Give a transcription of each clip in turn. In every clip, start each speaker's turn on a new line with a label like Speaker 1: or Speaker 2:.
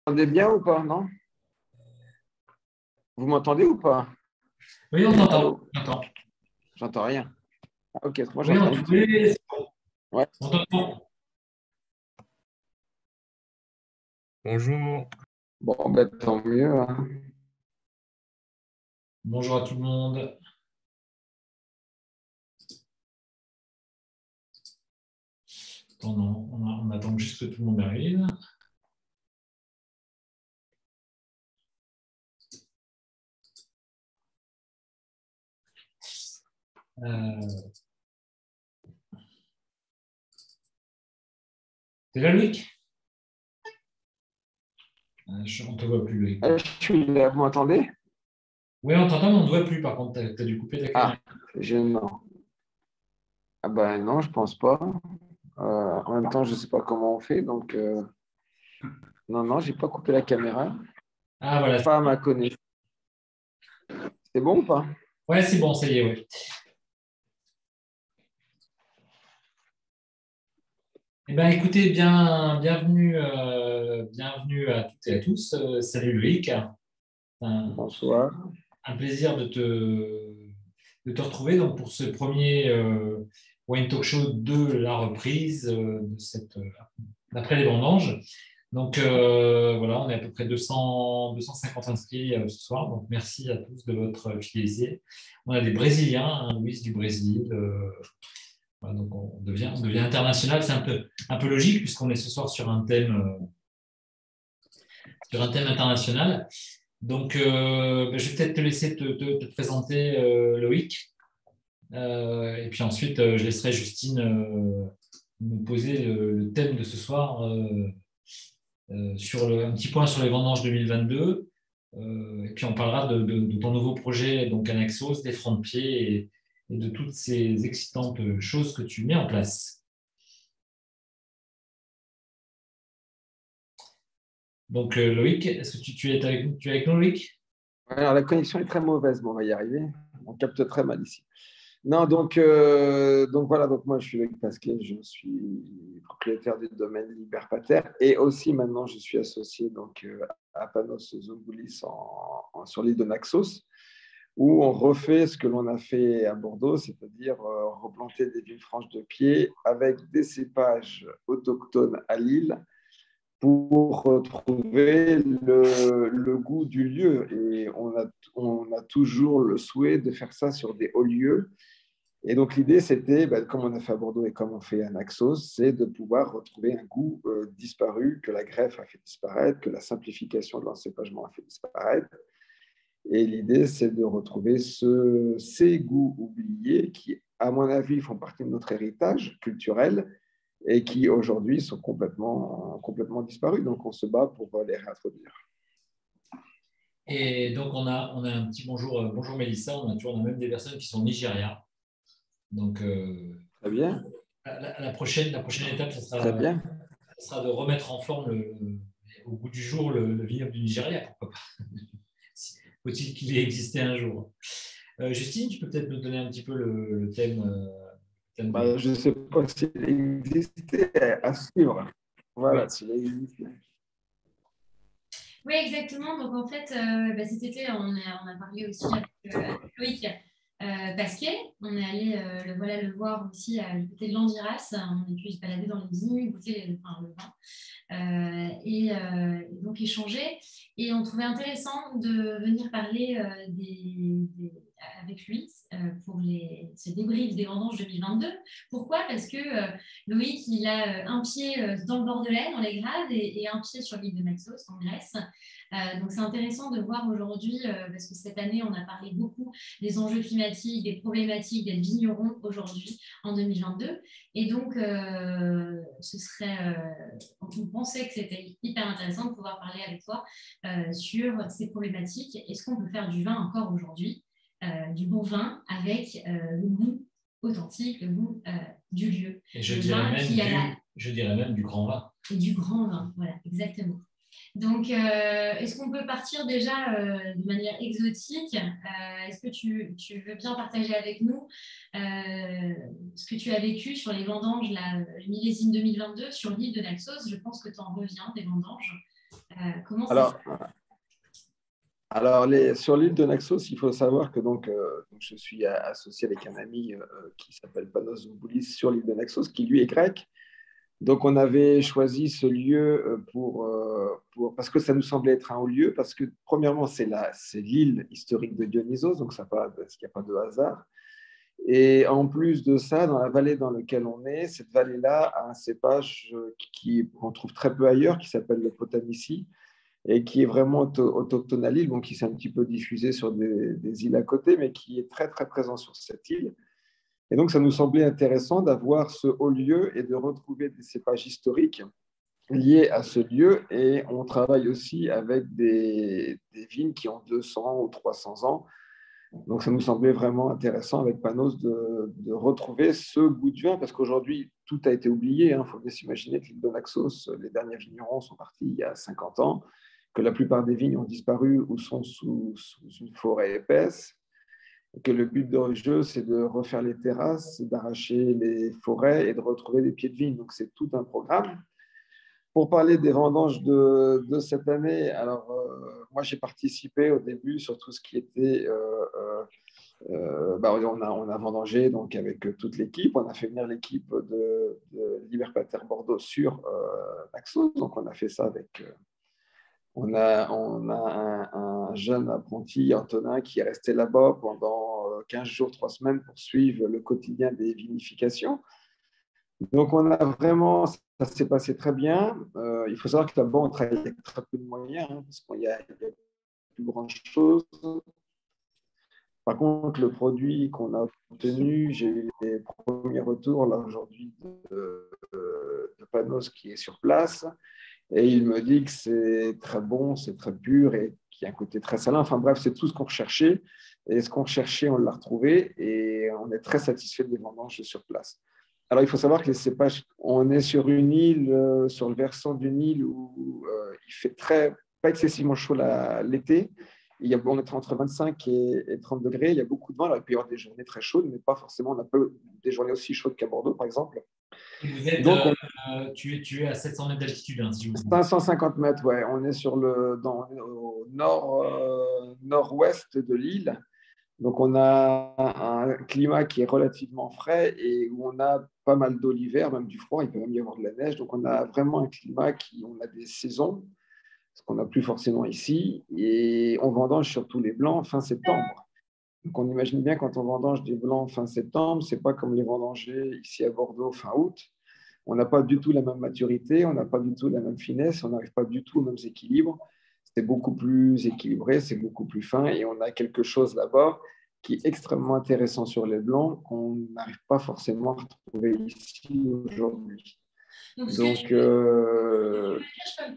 Speaker 1: m'entendez bien ou pas, non? Vous m'entendez ou pas?
Speaker 2: Oui, on t'entend.
Speaker 1: Allô?
Speaker 2: On t'entend.
Speaker 1: J'entends rien. Ah, ok, moi
Speaker 2: Oui,
Speaker 1: j'entends un petit peu.
Speaker 2: oui,
Speaker 1: Ouais.
Speaker 2: on t'entend.
Speaker 3: Bonjour.
Speaker 1: Bon, ben, tant mieux, hein.
Speaker 2: Bonjour à tout le monde. Attends, on attend juste que tout le monde arrive. Euh, T'es là, Loïc? On ne te voit plus, Loïc.
Speaker 1: Je suis là, vous m'entendez?
Speaker 2: Oui, on t'entend, mais on ne te voit plus. Par contre, tu as dû couper ta caméra.
Speaker 1: Ah, c'est gênant. Ah ben non, je pense pas. En même temps, je sais pas comment on fait, donc non, non, j'ai pas coupé la caméra.
Speaker 2: Ah, voilà.
Speaker 1: Pas à ma connaissance. C'est bon ou pas?
Speaker 2: Ouais, c'est bon, ça y est, ouais. Eh bien, écoutez, bienvenue à toutes et à tous. Salut, Loïc.
Speaker 1: Bonsoir.
Speaker 2: Un plaisir de te retrouver donc, pour ce premier Wine Talk Show de la reprise d'après les vendanges. Donc voilà, on est à peu près 250 inscrits ce soir. Donc merci à tous de votre fidélité. On a des Brésiliens, hein, Luis du Brésil. Voilà, donc on devient international. C'est un peu logique puisqu'on est ce soir sur un thème international. Donc, je vais peut-être te laisser te présenter, Loïc. Et puis ensuite, je laisserai Justine nous poser le thème de ce soir sur un petit point sur les vendanges 2022. Et puis, on parlera de ton nouveau projet, donc Anaxos, des francs de pied et de toutes ces excitantes choses que tu mets en place. Donc, Loïc, est-ce que tu es avec nous, Loïc?
Speaker 1: Alors, la connexion est très mauvaise, mais on va y arriver. On capte très mal ici. Non, donc voilà, donc moi je suis Loïc Pasquet, je suis propriétaire du domaine Liberpater et aussi maintenant je suis associé donc, à Panos Zougoulis sur l'île de Naxos, où on refait ce que l'on a fait à Bordeaux, c'est-à-dire replanter des vignes franches de pied avec des cépages autochtones à l'île pour retrouver le goût du lieu. Et on a toujours le souhait de faire ça sur des hauts lieux. Et donc, l'idée, c'était, comme on a fait à Bordeaux et comme on fait à Naxos, c'est de pouvoir retrouver un goût disparu, que la greffe a fait disparaître, que la simplification de l'encépagement a fait disparaître. Et l'idée, c'est de retrouver ces goûts oubliés qui, à mon avis, font partie de notre héritage culturel et qui, aujourd'hui, sont complètement disparus. Donc, on se bat pour les réintroduire.
Speaker 2: Et donc, on a un petit bonjour, bonjour Mélissa. On a même des personnes qui sont au Nigeria. Donc,
Speaker 1: Très bien.
Speaker 2: la prochaine étape,
Speaker 1: Très bien.
Speaker 2: ça sera de remettre en forme au bout du jour le vignoble du Nigeria. Pourquoi pas? Faut-il qu'il ait existé un jour? Justine, tu peux peut-être nous donner un petit peu le thème,
Speaker 1: Je ne sais pas s'il existait à suivre. Voilà,
Speaker 2: Ouais.
Speaker 1: s'il existait.
Speaker 4: Oui, exactement. Donc, en fait, cet été, on a parlé aussi avec Loïc Pasquet. On est allé le voir aussi du côté de l'Andiras. On a pu se balader dans les vignes, goûter le vin. Et donc échanger. Et on trouvait intéressant de venir parler avec lui pour ce débrief des vendanges 2022. Pourquoi? Parce que Loïc, il a un pied dans le Bordelais, dans les Graves, et un pied sur l'île de Naxos, en Grèce. Donc c'est intéressant de voir aujourd'hui, parce que cette année, on a parlé beaucoup des enjeux climatiques, des problématiques des vignerons aujourd'hui, en 2022. Et donc, on pensait que c'était hyper intéressant de pouvoir parler avec toi sur ces problématiques. Est-ce qu'on peut faire du vin encore aujourd'hui, du bon vin avec le goût authentique, le goût du lieu?
Speaker 2: Et je dirais même du grand vin.
Speaker 4: Et du grand vin, voilà, exactement. Donc, est-ce qu'on peut partir déjà de manière exotique? Est-ce que tu veux bien partager avec nous ce que tu as vécu sur les vendanges, le millésime 2022 sur l'île de Naxos? Je pense que tu en reviens des vendanges. Comment ça se
Speaker 1: Alors, sur l'île de Naxos, il faut savoir que donc je suis associé avec un ami qui s'appelle Panos Zouboulis sur l'île de Naxos, qui lui est grec. Donc on avait choisi ce lieu parce que ça nous semblait être un haut lieu, parce que premièrement, c'est l'île historique de Dionysos, donc ça pas, parce qu'il n'y a pas de hasard. Et en plus de ça, dans la vallée dans laquelle on est, cette vallée-là a un cépage qu'on trouve très peu ailleurs, qui s'appelle le Potamici, et qui est vraiment autochtone à l'île, donc qui s'est un petit peu diffusé sur des îles à côté, mais qui est très, très présent sur cette île. Et donc, ça nous semblait intéressant d'avoir ce haut lieu et de retrouver des cépages historiques liés à ce lieu. Et on travaille aussi avec des vignes qui ont 200 ou 300 ans. Donc, ça nous semblait vraiment intéressant avec Panos de retrouver ce goût de vin, parce qu'aujourd'hui, tout a été oublié. Il faut bien s'imaginer que l'île de Naxos, les derniers vignerons sont partis il y a 50 ans, que la plupart des vignes ont disparu ou sont sous une forêt épaisse, que le but de jeu, c'est de refaire les terrasses, d'arracher les forêts et de retrouver des pieds de vigne. Donc, c'est tout un programme. Pour parler des vendanges de cette année, alors moi, j'ai participé au début sur tout ce qui était... on a vendangé donc, avec toute l'équipe. On a fait venir l'équipe de Liberpater Bordeaux sur Naxos. Donc, on a fait ça avec... on a un jeune apprenti, Antonin, qui est resté là-bas pendant 15 jours, 3 semaines pour suivre le quotidien des vinifications. Donc, on a vraiment, ça s'est passé très bien. Il faut savoir que là-bas, on travaille avec très peu de moyens, parce qu'il y a plus grand-chose. Par contre, le produit qu'on a obtenu, j'ai eu les premiers retours là aujourd'hui de Panos qui est sur place. Et il me dit que c'est très bon, c'est très pur et qu'il y a un côté très salin. Enfin bref, c'est tout ce qu'on recherchait. Et ce qu'on recherchait, on l'a retrouvé. Et on est très satisfait des vendanges sur place. Alors, il faut savoir que les cépages, on est sur une île, sur le versant d'une île où il fait pas excessivement chaud l'été. On est entre 25 et 30 degrés. Il y a beaucoup de vent. Alors, il peut y avoir des journées très chaudes, mais pas forcément. On a pas des journées aussi chaudes qu'à Bordeaux, par exemple.
Speaker 2: Et vous êtes,
Speaker 1: Donc,
Speaker 2: tu es à 700 mètres d'altitude, hein, si je vous dis.
Speaker 1: 550 mètres, ouais. On est au nord-ouest de l'île. Donc, on a un climat qui est relativement frais et où on a pas mal d'eau l'hiver, même du froid. Il peut même y avoir de la neige. Donc, on a vraiment un climat on a des saisons, ce qu'on n'a plus forcément ici. Et on vendange surtout les blancs fin septembre. Donc, on imagine bien quand on vendange des blancs fin septembre, c'est pas comme les vendanger ici à Bordeaux fin août. On n'a pas du tout la même maturité, on n'a pas du tout la même finesse, on n'arrive pas du tout aux mêmes équilibres. C'est beaucoup plus équilibré, c'est beaucoup plus fin et on a quelque chose là-bas qui est extrêmement intéressant sur les blancs qu'on n'arrive pas forcément à retrouver ici aujourd'hui.
Speaker 4: Donc,
Speaker 1: Donc,
Speaker 4: je peux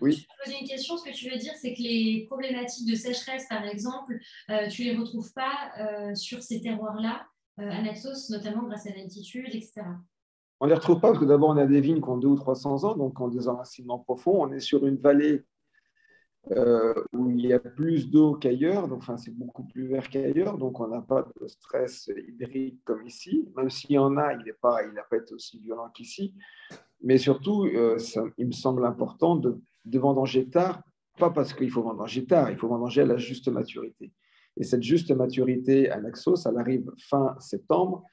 Speaker 1: oui.
Speaker 4: te poser une question. Ce que tu veux dire, c'est que les problématiques de sécheresse, par exemple, tu ne les retrouves pas sur ces terroirs-là, à Naxos, notamment grâce à l'altitude, etc.
Speaker 1: On ne les retrouve pas parce que d'abord, on a des vignes qui ont 200 ou 300 ans, donc qui ont des enracinements profonds. On est sur une vallée où il y a plus d'eau qu'ailleurs, donc c'est beaucoup plus vert qu'ailleurs, donc on n'a pas de stress hydrique comme ici. Même s'il y en a, il n'a pas été aussi violent qu'ici. Mais surtout, il me semble important de vendanger tard, pas parce qu'il faut vendanger tard, il faut vendanger à la juste maturité. Et cette juste maturité à Naxos, elle arrive fin septembre.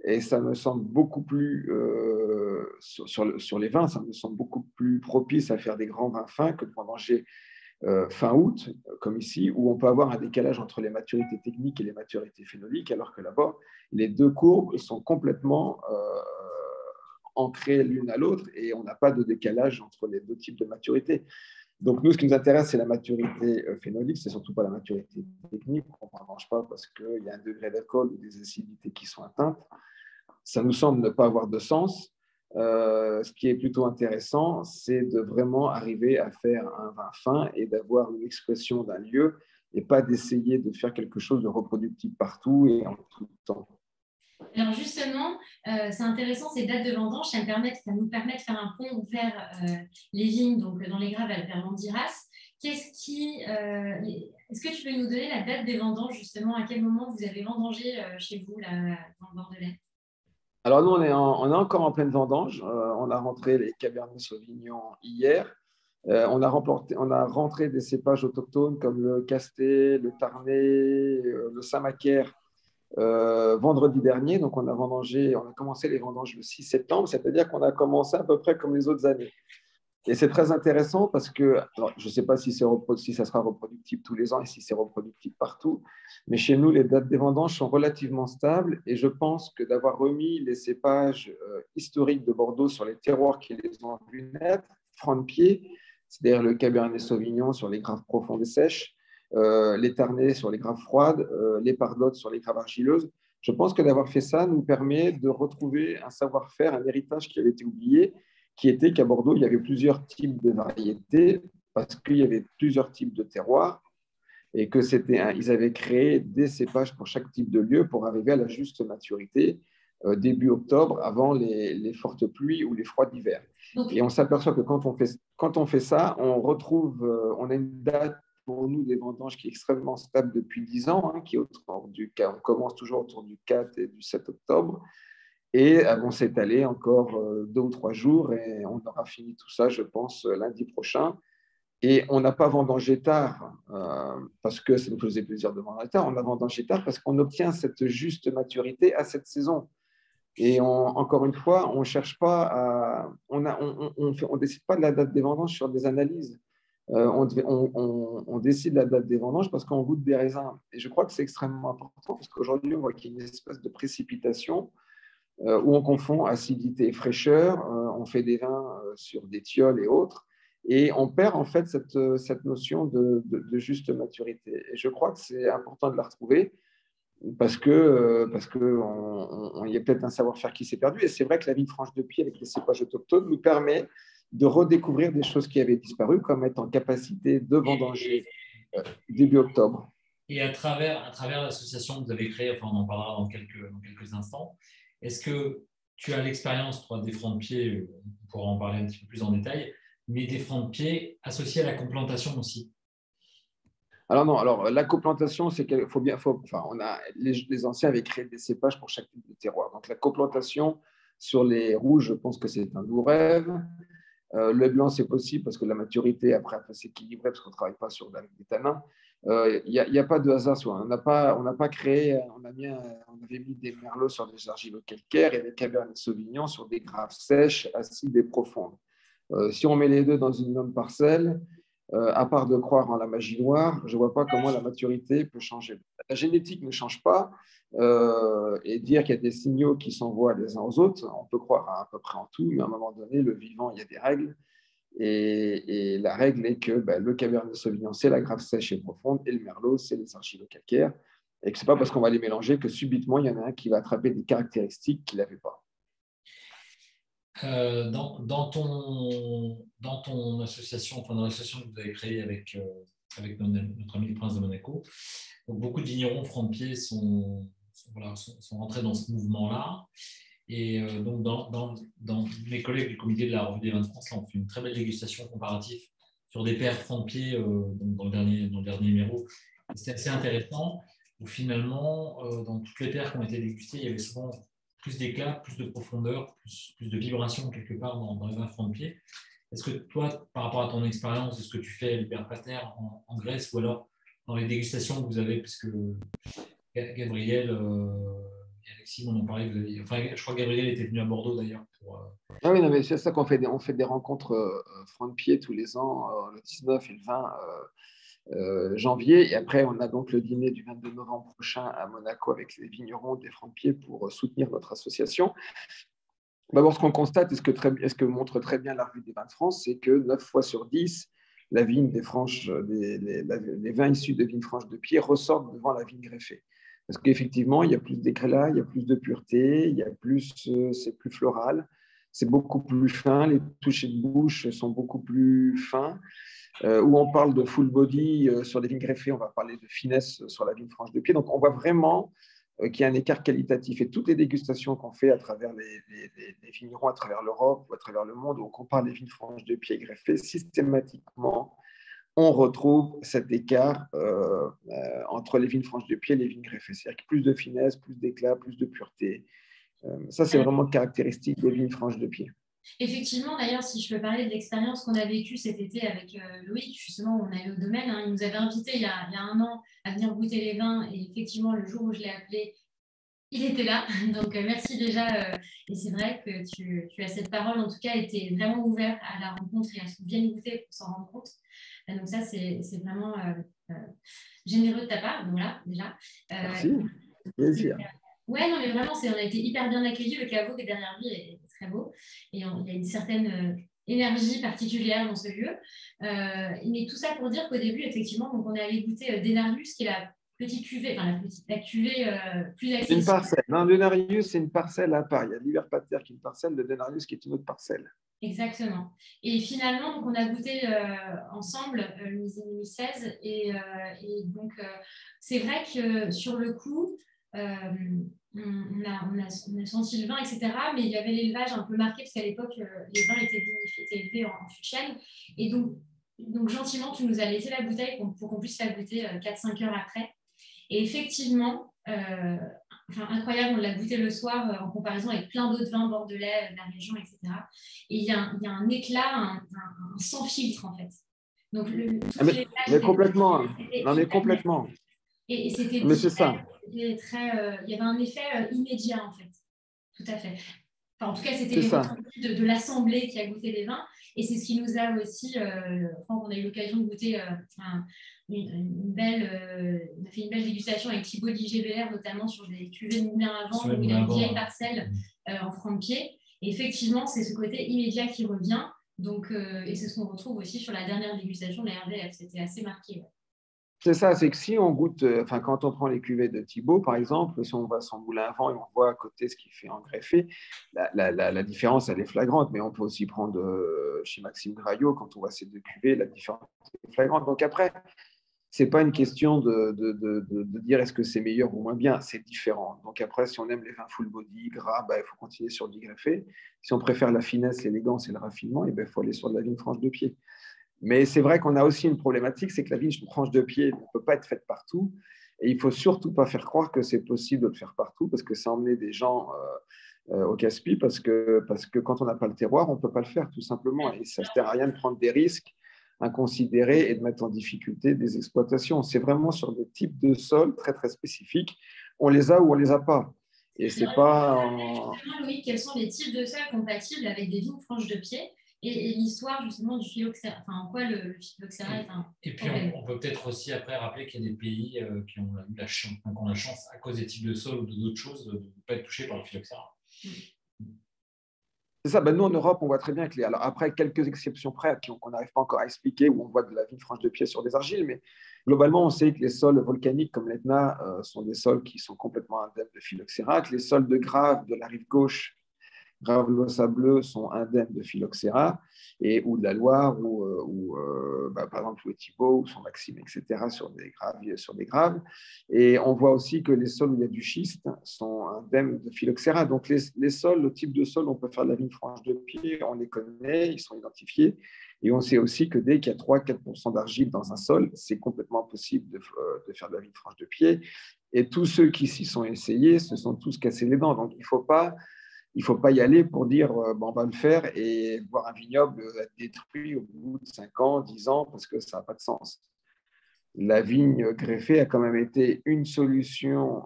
Speaker 1: Et ça me semble beaucoup plus, sur les vins, ça me semble beaucoup plus propice à faire des grands vins fins que de vendanger fin août, comme ici, où on peut avoir un décalage entre les maturités techniques et les maturités phénoliques, alors que là-bas, les deux courbes sont complètement ancrées l'une à l'autre et on n'a pas de décalage entre les deux types de maturité. Donc, nous, ce qui nous intéresse, c'est la maturité phénolique, c'est surtout pas la maturité technique. On ne mange pas parce qu'il y a un degré d'alcool ou des acidités qui sont atteintes. Ça nous semble ne pas avoir de sens. Ce qui est plutôt intéressant, c'est de vraiment arriver à faire un vin fin et d'avoir une expression d'un lieu et pas d'essayer de faire quelque chose de reproductible partout et en tout temps.
Speaker 4: Alors justement, c'est intéressant, ces dates de vendange, ça nous permet de faire un pont vers les vignes, donc dans les Graves vers l'Andiras. Est-ce que tu peux nous donner la date des vendanges, justement, à quel moment vous avez vendangé chez vous, là, dans le Bordelais?
Speaker 1: Alors nous, on est encore en pleine vendange. On a rentré les Cabernet Sauvignon hier. On a rentré des cépages autochtones comme le Casté, le Tarnais, le Saint-Macaire vendredi dernier. Donc, on a commencé les vendanges le 6 septembre, c'est-à-dire qu'on a commencé à peu près comme les autres années. Et c'est très intéressant parce que, alors, je ne sais pas si ça sera reproductible tous les ans et si c'est reproductible partout, mais chez nous, les dates des vendanges sont relativement stables et je pense que d'avoir remis les cépages historiques de Bordeaux sur les terroirs qui les ont vus naître, franc de pied, c'est-à-dire le Cabernet Sauvignon sur les graves profondes et sèches, les Ternais sur les graves froides, les Pardottes sur les graves argileuses. Je pense que d'avoir fait ça nous permet de retrouver un savoir-faire, un héritage qui avait été oublié, qui était qu'à Bordeaux, il y avait plusieurs types de variétés parce qu'il y avait plusieurs types de terroirs et que ils avaient créé des cépages pour chaque type de lieu pour arriver à la juste maturité début octobre, avant les fortes pluies ou les froids d'hiver. Et on s'aperçoit que quand on fait ça, on a une date pour nous des vendanges qui est extrêmement stable depuis 10 ans, hein, qui est on commence toujours autour du 4 et du 7 octobre. Et elles vont s'étaler encore 2 ou 3 jours et on aura fini tout ça, je pense, lundi prochain. Et on n'a pas vendangé tard parce que ça nous faisait plaisir de vendanger tard. On a vendangé tard parce qu'on obtient cette juste maturité à cette saison. Et encore une fois, on cherche pas à, on décide pas de la date des vendanges sur des analyses. On décide la date des vendanges parce qu'on goûte des raisins. Et je crois que c'est extrêmement important parce qu'aujourd'hui, on voit qu'il y a une espèce de précipitation où on confond acidité et fraîcheur, on fait des vins sur des tilleuls et autres, et on perd en fait cette notion de juste maturité. Et je crois que c'est important de la retrouver parce que il y a peut-être un savoir-faire qui s'est perdu. Et c'est vrai que la vigne franche de pied avec les cépages autochtones nous permet de redécouvrir des choses qui avaient disparu, comme être en capacité de vendanger début octobre.
Speaker 2: Et à travers l'association que vous avez créée, enfin on en parlera dans quelques instants, est-ce que tu as l'expérience, toi, des francs de pied, on pourra en parler un petit peu plus en détail, mais des francs de pied associés à la complantation aussi?
Speaker 1: Alors non, alors la coplantation, c'est qu'il faut bien, les anciens avaient créé des cépages pour chaque type de terroir. Donc la coplantation sur les rouges, je pense que c'est un doux rêve. Le blanc, c'est possible parce que la maturité après peut s'équilibrer parce qu'on ne travaille pas sur des tanins. Il n'y a pas de hasard. On n'a pas créé, on avait mis des merlots sur des argilo-calcaires et des cabernets sauvignons sur des graves sèches, acides et profondes. Si on met les deux dans une même parcelle, à part de croire en la magie noire, je ne vois pas comment la maturité peut changer. La génétique ne change pas et dire qu'il y a des signaux qui s'envoient les uns aux autres, on peut croire à peu près en tout, mais à un moment donné, le vivant, il y a des règles. Et la règle est que le Cabernet Sauvignon, c'est la grave sèche et profonde, et le Merlot, c'est les argilo-calcaires. Et que ce n'est pas parce qu'on va les mélanger que subitement, il y en a un qui va attraper des caractéristiques qu'il n'avait pas.
Speaker 2: Dans ton association, enfin dans l'association que vous avez créée avec notre ami le Prince de Monaco, donc beaucoup de vignerons francs de pied sont rentrés dans ce mouvement-là. Et donc, dans mes collègues du comité de la Revue des vins de France, là, on fait une très belle dégustation comparative sur des pairs francs de pied dans le dernier numéro. C'était assez intéressant, où finalement, dans toutes les paires qui ont été dégustées, il y avait souvent plus d'éclat, plus de profondeur, plus de vibration quelque part dans les vins francs de pied. Est-ce que toi, par rapport à ton expérience de ce que tu fais à l'Hyperpater en Grèce, ou alors dans les dégustations que vous avez, puisque Gabriel et Alexis m'en ont parlé, je crois que Gabriel était venu à Bordeaux d'ailleurs.
Speaker 1: Ah oui, non, mais c'est ça qu'on fait, on fait des rencontres francs de pied tous les ans, le 19 et le 20 janvier. Et après, on a donc le dîner du 22 novembre prochain à Monaco avec les vignerons des francs de pied pour soutenir notre association. D'abord, ce qu'on constate et ce que montre très bien la Revue des vins de France, c'est que 9 fois sur 10, la vigne des franches, les vins issus de vignes franches de pied ressortent devant la vigne greffée. Parce qu'effectivement, il y a plus d'éclat, il y a plus de pureté, c'est plus floral, c'est beaucoup plus fin, les touchés de bouche sont beaucoup plus fins. Où on parle de full body sur les vignes greffées, on va parler de finesse sur la vigne franche de pied. Donc, on voit vraiment qu'il y a un écart qualitatif. Et toutes les dégustations qu'on fait à travers les vignerons, à travers l'Europe ou à travers le monde, où on compare les vignes franches de pied greffées, systématiquement, on retrouve cet écart entre les vignes franches de pied et les vignes greffées. C'est-à-dire qu'il y a plus de finesse, plus d'éclat, plus de pureté. Ça, c'est vraiment caractéristique des vignes franches de pied.
Speaker 4: Effectivement, d'ailleurs, si je peux parler de l'expérience qu'on a vécue cet été avec Loïc, justement, on est allé au domaine. Hein, il nous avait invités il y a 1 an à venir goûter les vins. Et effectivement, le jour où je l'ai appelé, il était là. Donc, merci déjà. Et c'est vrai que tu as cette parole, en tout cas, était vraiment ouverte à la rencontre et à ce qu'on vienne goûter pour s'en rendre compte. Donc, ça, c'est vraiment généreux de ta part. Donc, voilà, déjà.
Speaker 1: Merci, plaisir.
Speaker 4: Ouais, non, mais vraiment, on a été hyper bien accueillis. Le caveau qui est derrière lui est très beau. Et il y a une certaine énergie particulière dans ce lieu. Mais tout ça pour dire qu'au début, effectivement, donc on est allé goûter Denarius, qui est la petite cuvée, enfin la cuvée plus accessible.
Speaker 1: Une parcelle. Non, Denarius, c'est une parcelle à part. Il y a Liberpater qui est une parcelle, le Denarius qui est une autre parcelle.
Speaker 4: Exactement. Et finalement, donc, on a goûté ensemble le Mizzi 2016. Et donc, c'est vrai que sur le coup, on a senti le vin, etc. Mais il y avait l'élevage un peu marqué, parce qu'à l'époque, les vins étaient élevés en fût de chêne. Et donc, gentiment, tu nous as laissé la bouteille pour qu'on puisse la goûter 4-5 heures après. Et effectivement, incroyable, on l'a goûté le soir en comparaison avec plein d'autres vins bordelais de la région, etc. Et il y a un éclat, un sans filtre, en fait. Donc,
Speaker 1: mais complètement. Non, mais complètement.
Speaker 4: Et c'était
Speaker 1: mais c'est ça.
Speaker 4: il y avait un effet immédiat, en fait. Tout à fait. Enfin, en tout cas, c'était les ressentis de l'assemblée qui a goûté les vins. Et c'est ce qui nous a aussi, on a eu l'occasion de goûter une belle, on a fait une belle dégustation avec Thibaut Liger-Belair, notamment sur des cuvées de moulin à vent, où il y a une vieille parcelle en franc de pied. Et effectivement, c'est ce côté immédiat qui revient. Donc, et c'est ce qu'on retrouve aussi sur la dernière dégustation de la RDF. C'était assez marqué. Ouais.
Speaker 1: C'est ça, c'est que si on goûte, quand on prend les cuvées de Thibaut, par exemple, si on va son moulin à vent et on voit à côté ce qu'il fait en greffé, la différence, elle est flagrante, mais on peut aussi prendre chez Maxime Graillot, quand on voit ces deux cuvées, la différence est flagrante. Donc après, ce n'est pas une question de dire est-ce que c'est meilleur ou moins bien, c'est différent. Donc après, si on aime les vins full body, gras, il faut continuer sur du greffé. Si on préfère la finesse, l'élégance et le raffinement, il faut aller sur de la vigne franche de pied. Mais c'est vrai qu'on a aussi une problématique, c'est que la vigne franche de pied ne peut pas être faite partout. Et il ne faut surtout pas faire croire que c'est possible de le faire partout, parce que ça emmener des gens au casse-pied, parce que quand on n'a pas le terroir, on ne peut pas le faire, tout simplement. Et ça ne sert à rien de prendre des risques inconsidérés et de mettre en difficulté des exploitations. C'est vraiment sur des types de sols très, très spécifiques. On les a ou on ne les a pas. Et c'est pas...
Speaker 4: Justement, Louis, quels sont les types de sols compatibles avec des vignes franches de pied et l'histoire justement du phylloxéra, en quoi le phylloxéra est un
Speaker 2: Et puis on peut peut-être aussi après rappeler qu'il y a des pays qui ont eu la chance, à cause des types de sol ou d'autres choses, de ne pas être touchés par le phylloxéra.
Speaker 1: C'est ça, nous en Europe, on voit très bien que alors après quelques exceptions près qu'on n'arrive pas encore à expliquer, où on voit de la vigne franche de pied sur des argiles, mais globalement, on sait que les sols volcaniques comme l'Etna sont des sols qui sont complètement indemnes de phylloxéra, que les sols de grave de la rive gauche, Gravelot-Sableux, sont indemnes de phylloxéra, ou de la Loire, ou par exemple Louis Thibault, ou son Maxime, etc., sur des graves. Et on voit aussi que les sols où il y a du schiste sont indemnes de phylloxéra. Donc les sols, le type de sol, on peut faire de la vigne franche de pied, on les connaît, ils sont identifiés. Et on sait aussi que dès qu'il y a 3-4% d'argile dans un sol, c'est complètement impossible de faire de la vigne franche de pied. Et tous ceux qui s'y sont essayés se sont tous cassés les dents. Donc il ne faut pas y aller pour dire on va le faire et voir un vignoble être détruit au bout de 5 ans, 10 ans, parce que ça n'a pas de sens. La vigne greffée a quand même été une solution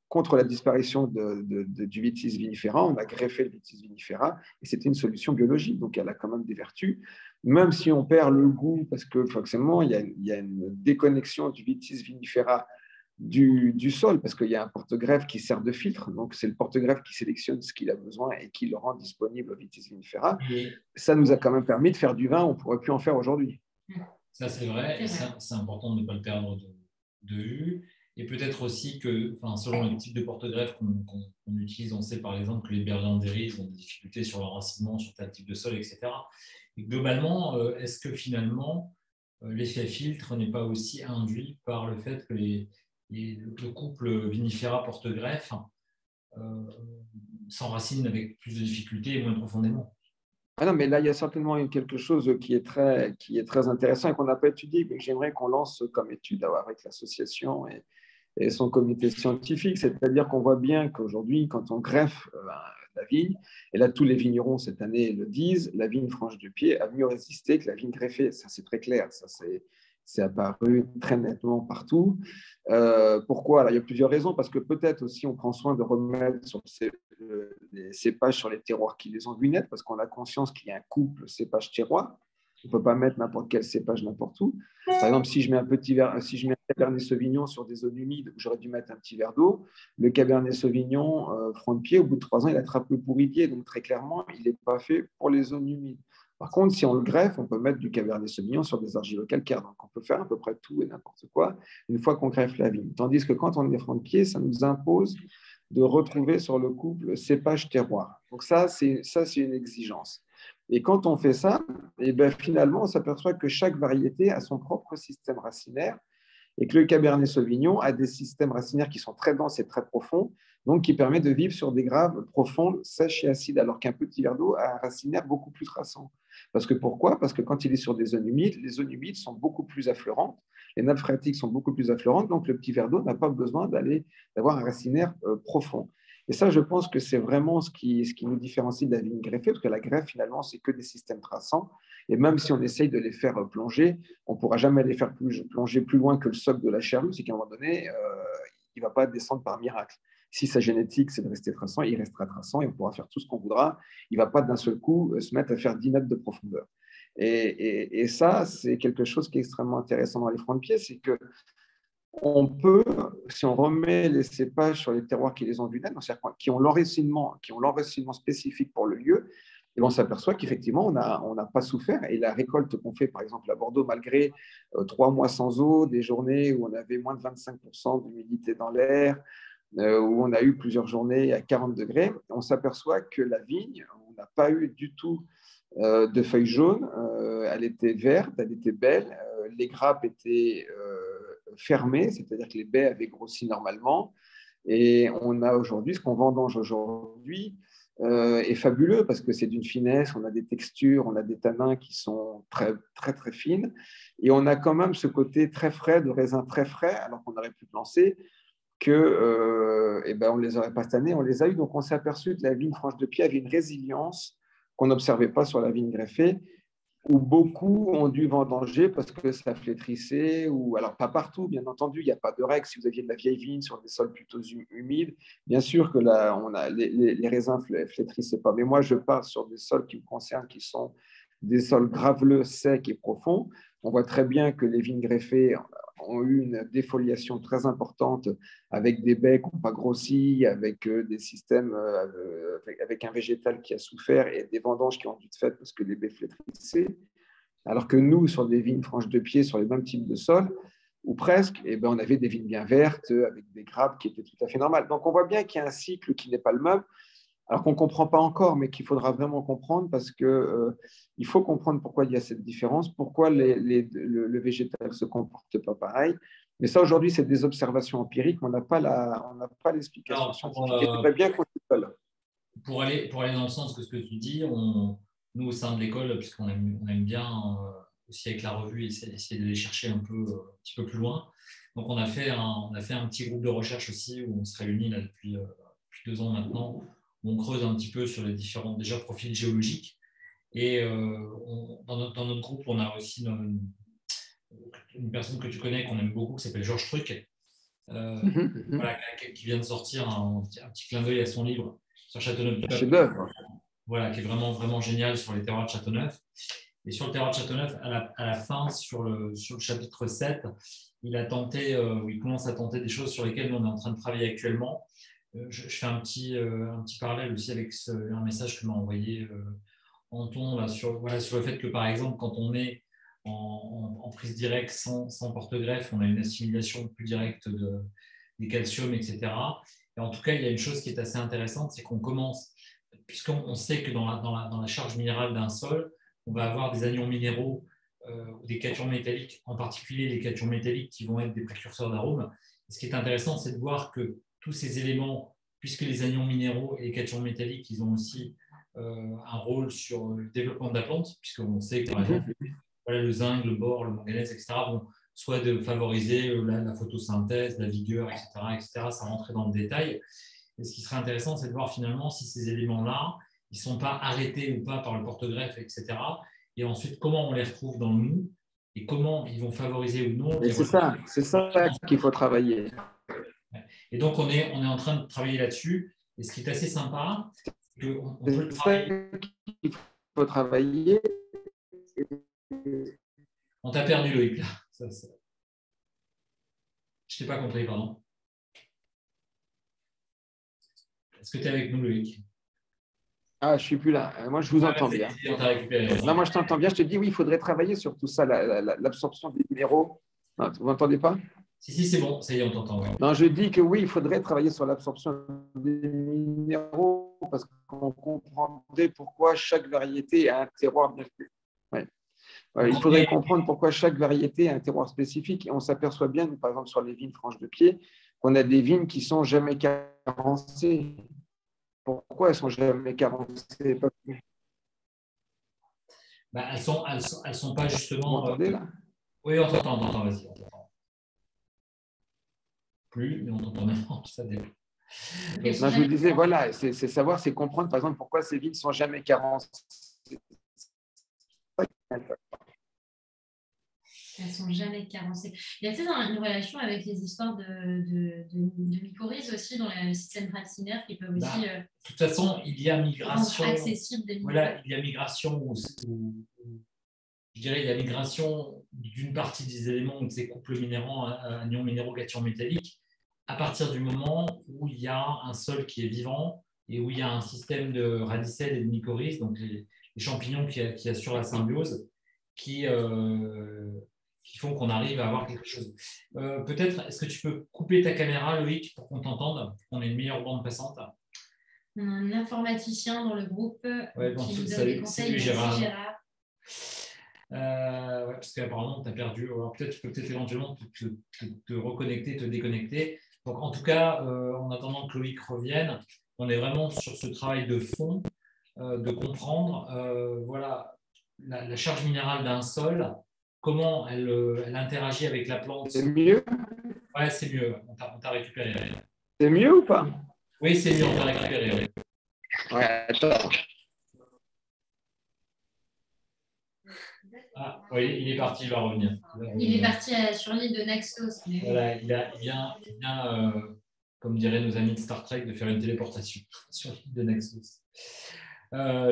Speaker 1: contre la disparition du Vitis vinifera. On a greffé le Vitis vinifera et c'était une solution biologique, donc elle a quand même des vertus. Même si on perd le goût, parce que forcément, il y a une déconnexion du Vitis vinifera du sol, parce qu'il y a un porte-greffe qui sert de filtre, donc c'est le porte-greffe qui sélectionne ce qu'il a besoin et qui le rend disponible au Vitis vinifera. Ça nous a quand même permis de faire du vin, on ne pourrait plus en faire aujourd'hui.
Speaker 2: Ça, c'est vrai, et c'est important de ne pas le perdre de vue. Et peut-être aussi que, selon le type de porte-greffe qu'on utilise, on sait par exemple que les berlandéries ont des difficultés sur l'enracinement, sur tel type de sol, etc. Et globalement, est-ce que finalement, l'effet filtre n'est pas aussi induit par le fait que le couple vinifera porte-greffe s'enracine avec plus de difficultés et moins profondément?
Speaker 1: Ah non, mais là, il y a certainement quelque chose qui est très intéressant et qu'on n'a pas étudié, mais que j'aimerais qu'on lance comme étude avec l'association et son comité scientifique. C'est-à-dire qu'on voit bien qu'aujourd'hui, quand on greffe la vigne, et là tous les vignerons cette année le disent, la vigne franche de pied a mieux résisté que la vigne greffée. Ça, c'est très clair. Ça, c'est apparu très nettement partout. Pourquoi? Alors, il y a plusieurs raisons, parce que peut-être aussi on prend soin de remettre sur les cépages sur les terroirs qui les ont vus naître, parce qu'on a conscience qu'il y a un couple cépage-terroir. On ne peut pas mettre n'importe quel cépage n'importe où. Par exemple, si je mets un Cabernet Sauvignon sur des zones humides, j'aurais dû mettre un petit verre d'eau. Le Cabernet Sauvignon franc de pied, au bout de 3 ans, il attrape le pourridier. Donc, très clairement, il n'est pas fait pour les zones humides. Par contre, si on le greffe, on peut mettre du Cabernet Sauvignon sur des argilo-calcaires. Donc, on peut faire à peu près tout et n'importe quoi une fois qu'on greffe la vigne. Tandis que quand on est franc de pied, ça nous impose de retrouver sur le couple cépage-terroir. Donc, ça, c'est une exigence. Et quand on fait ça, et bien, finalement, on s'aperçoit que chaque variété a son propre système racinaire et que le Cabernet Sauvignon a des systèmes racinaires qui sont très denses et très profonds, donc qui permet de vivre sur des graves profondes, sèches et acides, alors qu'un petit verre d'eau a un racinaire beaucoup plus traçant. Parce que pourquoi? Parce que quand il est sur des zones humides, les zones humides sont beaucoup plus affleurantes, les nappes phréatiques sont beaucoup plus affleurantes, donc le petit verre d'eau n'a pas besoin d'avoir un racinaire profond. Et ça, je pense que c'est vraiment ce qui nous différencie de la vigne greffée, parce que la greffe, finalement, c'est que des systèmes traçants. Et même si on essaye de les faire plonger, on ne pourra jamais les faire plonger plus loin que le socle de la chairlue, c'est qu'à un moment donné, il ne va pas descendre par miracle. Si sa génétique, c'est de rester traçant, il restera traçant et on pourra faire tout ce qu'on voudra. Il ne va pas d'un seul coup se mettre à faire 10 mètres de profondeur. Et ça, c'est quelque chose qui est extrêmement intéressant dans les francs de pied, c'est que on peut, si on remet les cépages sur les terroirs qui les ont vus naître, qui ont l'enracinement spécifique pour le lieu, et on s'aperçoit qu'effectivement, on n'a pas souffert. Et la récolte qu'on fait, par exemple, à Bordeaux, malgré 3 mois sans eau, des journées où on avait moins de 25% d'humidité dans l'air, où on a eu plusieurs journées à 40 degrés, on s'aperçoit que la vigne, on n'a pas eu du tout de feuilles jaunes. Elle était verte, elle était belle. Les grappes étaient fermées, c'est-à-dire que les baies avaient grossi normalement. Et on a aujourd'hui, ce qu'on vendange aujourd'hui, est fabuleux parce que c'est d'une finesse, on a des textures, on a des tanins qui sont très, très, très fines. Et on a quand même ce côté très frais, de raisin très frais, alors qu'on aurait pu penser que on ne les aurait pas cette année, on les a eu. Donc on s'est aperçu que la vigne franche de pied avait une résilience qu'on n'observait pas sur la vigne greffée, où beaucoup ont dû vendanger parce que ça flétrissait, ou alors pas partout, bien entendu, il n'y a pas de règle. Si vous aviez de la vieille vigne sur des sols plutôt humides, bien sûr que là, les raisins ne flétrissaient pas. Mais moi, je pars sur des sols qui me concernent, qui sont des sols graveleux, secs et profonds. On voit très bien que les vignes greffées ont eu une défoliation très importante avec des baies qui n'ont pas grossi, avec des systèmes, avec un végétal qui a souffert et des vendanges qui ont dû être faites parce que les baies flétrissaient. Alors que nous, sur des vignes franches de pied, sur les mêmes types de sols, ou presque, on avait des vignes bien vertes avec des grappes qui étaient tout à fait normales. Donc on voit bien qu'il y a un cycle qui n'est pas le même, alors qu'on ne comprend pas encore, mais qu'il faudra vraiment comprendre parce qu'il faut comprendre pourquoi il y a cette différence, pourquoi le végétal ne se comporte pas pareil. Mais ça, aujourd'hui, c'est des observations empiriques, mais on n'a pas l'explication scientifique. Et j'aimerais bien qu'on soit là.
Speaker 2: Pour aller dans le sens de ce que tu dis, nous, au sein de l'école, puisqu'on aime bien aussi avec la revue, essayer d'aller chercher un petit peu plus loin. Donc, on a fait un petit groupe de recherche aussi où on se réunit là, depuis 2 ans maintenant. On creuse un petit peu sur les différents profils géologiques. Et dans notre groupe, on a aussi une personne que tu connais, qu'on aime beaucoup, qui s'appelle Georges Truc, voilà, qui vient de sortir un petit clin d'œil à son livre sur Châteauneuf-du-Pape. Voilà, qui est vraiment, vraiment génial sur les terroirs de Châteauneuf. Et sur le terroir de Châteauneuf, à la fin, sur le chapitre 7, il commence à tenter des choses sur lesquelles nous, on est en train de travailler actuellement. Je fais un petit parallèle aussi avec un message que m'a envoyé Anton là, sur le fait que, par exemple, quand on est en prise directe sans porte-greffe, on a une assimilation plus directe des calciums, etc. Et en tout cas, il y a une chose qui est assez intéressante, c'est qu'on commence, puisqu'on sait que dans la charge minérale d'un sol, on va avoir des anions minéraux ou des cations métalliques, en particulier les cations métalliques qui vont être des précurseurs d'arômes. Ce qui est intéressant, c'est de voir que tous ces éléments, puisque les anions minéraux et les cations métalliques, ils ont aussi un rôle sur le développement de la plante, puisqu'on sait que, par exemple, le zinc, le bore, le manganèse, etc., vont soit de favoriser la photosynthèse, la vigueur, etc., etc., sans rentrer dans le détail. Et ce qui serait intéressant, c'est de voir finalement si ces éléments-là, ils ne sont pas arrêtés ou pas par le porte-greffe, etc. Et ensuite, comment on les retrouve dans le mou et comment ils vont favoriser ou non.
Speaker 1: Et c'est ça qu'il faut travailler.
Speaker 2: Et donc, on est en train de travailler là-dessus. Et ce qui est assez sympa, c'est qu'on peut le
Speaker 1: travailler. C'est ça qu'il faut travailler.
Speaker 2: On t'a perdu, Loïc. Je ne t'ai pas compris, pardon. Est-ce que tu es avec nous, Loïc?
Speaker 1: Ah, je ne suis plus là. Moi, je vous entends bien.
Speaker 2: On t'a récupéré.
Speaker 1: Non, moi, je t'entends bien. Je te dis, oui, il faudrait travailler sur tout ça, l'absorption des minéraux. Non, vous m'entendez pas?
Speaker 2: Si, c'est bon. Ça y est, on t'entend. Ouais.
Speaker 1: Non, je dis que oui, il faudrait travailler sur l'absorption des minéraux parce qu'on comprendrait pourquoi chaque variété a un terroir bien fait. Ouais. Il faudrait comprendre pourquoi chaque variété a un terroir spécifique. Et on s'aperçoit bien, par exemple, sur les vignes franches de pied, qu'on a des vignes qui ne sont jamais carencées. Pourquoi elles ne sont jamais carencées?
Speaker 2: Elles sont pas justement.
Speaker 1: Vous m'entendez là?
Speaker 2: Oui, on t'entend, vas-y, on t'entend. Plus, mais on t'entend maintenant, ça dépend.
Speaker 1: Non, je vous disais, voilà, c'est savoir, c'est comprendre, par exemple, pourquoi ces vignes ne sont jamais carencées.
Speaker 4: Elles ne sont jamais carencées. Il y a peut-être une relation avec les histoires de mycorhizes aussi dans le système racinaire qui peuvent aussi.
Speaker 2: De toute façon, il y a migration.
Speaker 4: Accessible des
Speaker 2: voilà, il y a migration je dirais, il y a migration d'une partie des éléments de ces couples minéraux, anions minéraux, cations métalliques, à partir du moment où il y a un sol qui est vivant et où il y a un système de radicelles et de mycorhizes, donc les champignons qui assurent la symbiose, qui font qu'on arrive à avoir quelque chose. Peut-être, est-ce que tu peux couper ta caméra, Loïc, pour qu'on t'entende, pour qu'on ait une meilleure bande passante?
Speaker 4: Un informaticien dans le groupe qui nous donne des conseils.
Speaker 2: Gérard. Parce qu'apparemment, tu as perdu. Alors, peut-être tu peux éventuellement te reconnecter, te déconnecter. Donc, en tout cas, en attendant que Loïc revienne, on est vraiment sur ce travail de fond, de comprendre voilà, la charge minérale d'un sol, comment elle interagit avec la plante.
Speaker 1: C'est mieux?
Speaker 2: Ouais, c'est mieux. On t'a récupéré.
Speaker 1: C'est mieux ou pas?
Speaker 2: Oui, c'est mieux, on t'a récupéré.
Speaker 1: Ouais, attends.
Speaker 2: Ah, oui, il est parti, il va revenir.
Speaker 4: Il est parti sur l'île de Naxos. Mais...
Speaker 2: Voilà, il vient comme diraient nos amis de Star Trek, de faire une téléportation sur l'île de Naxos.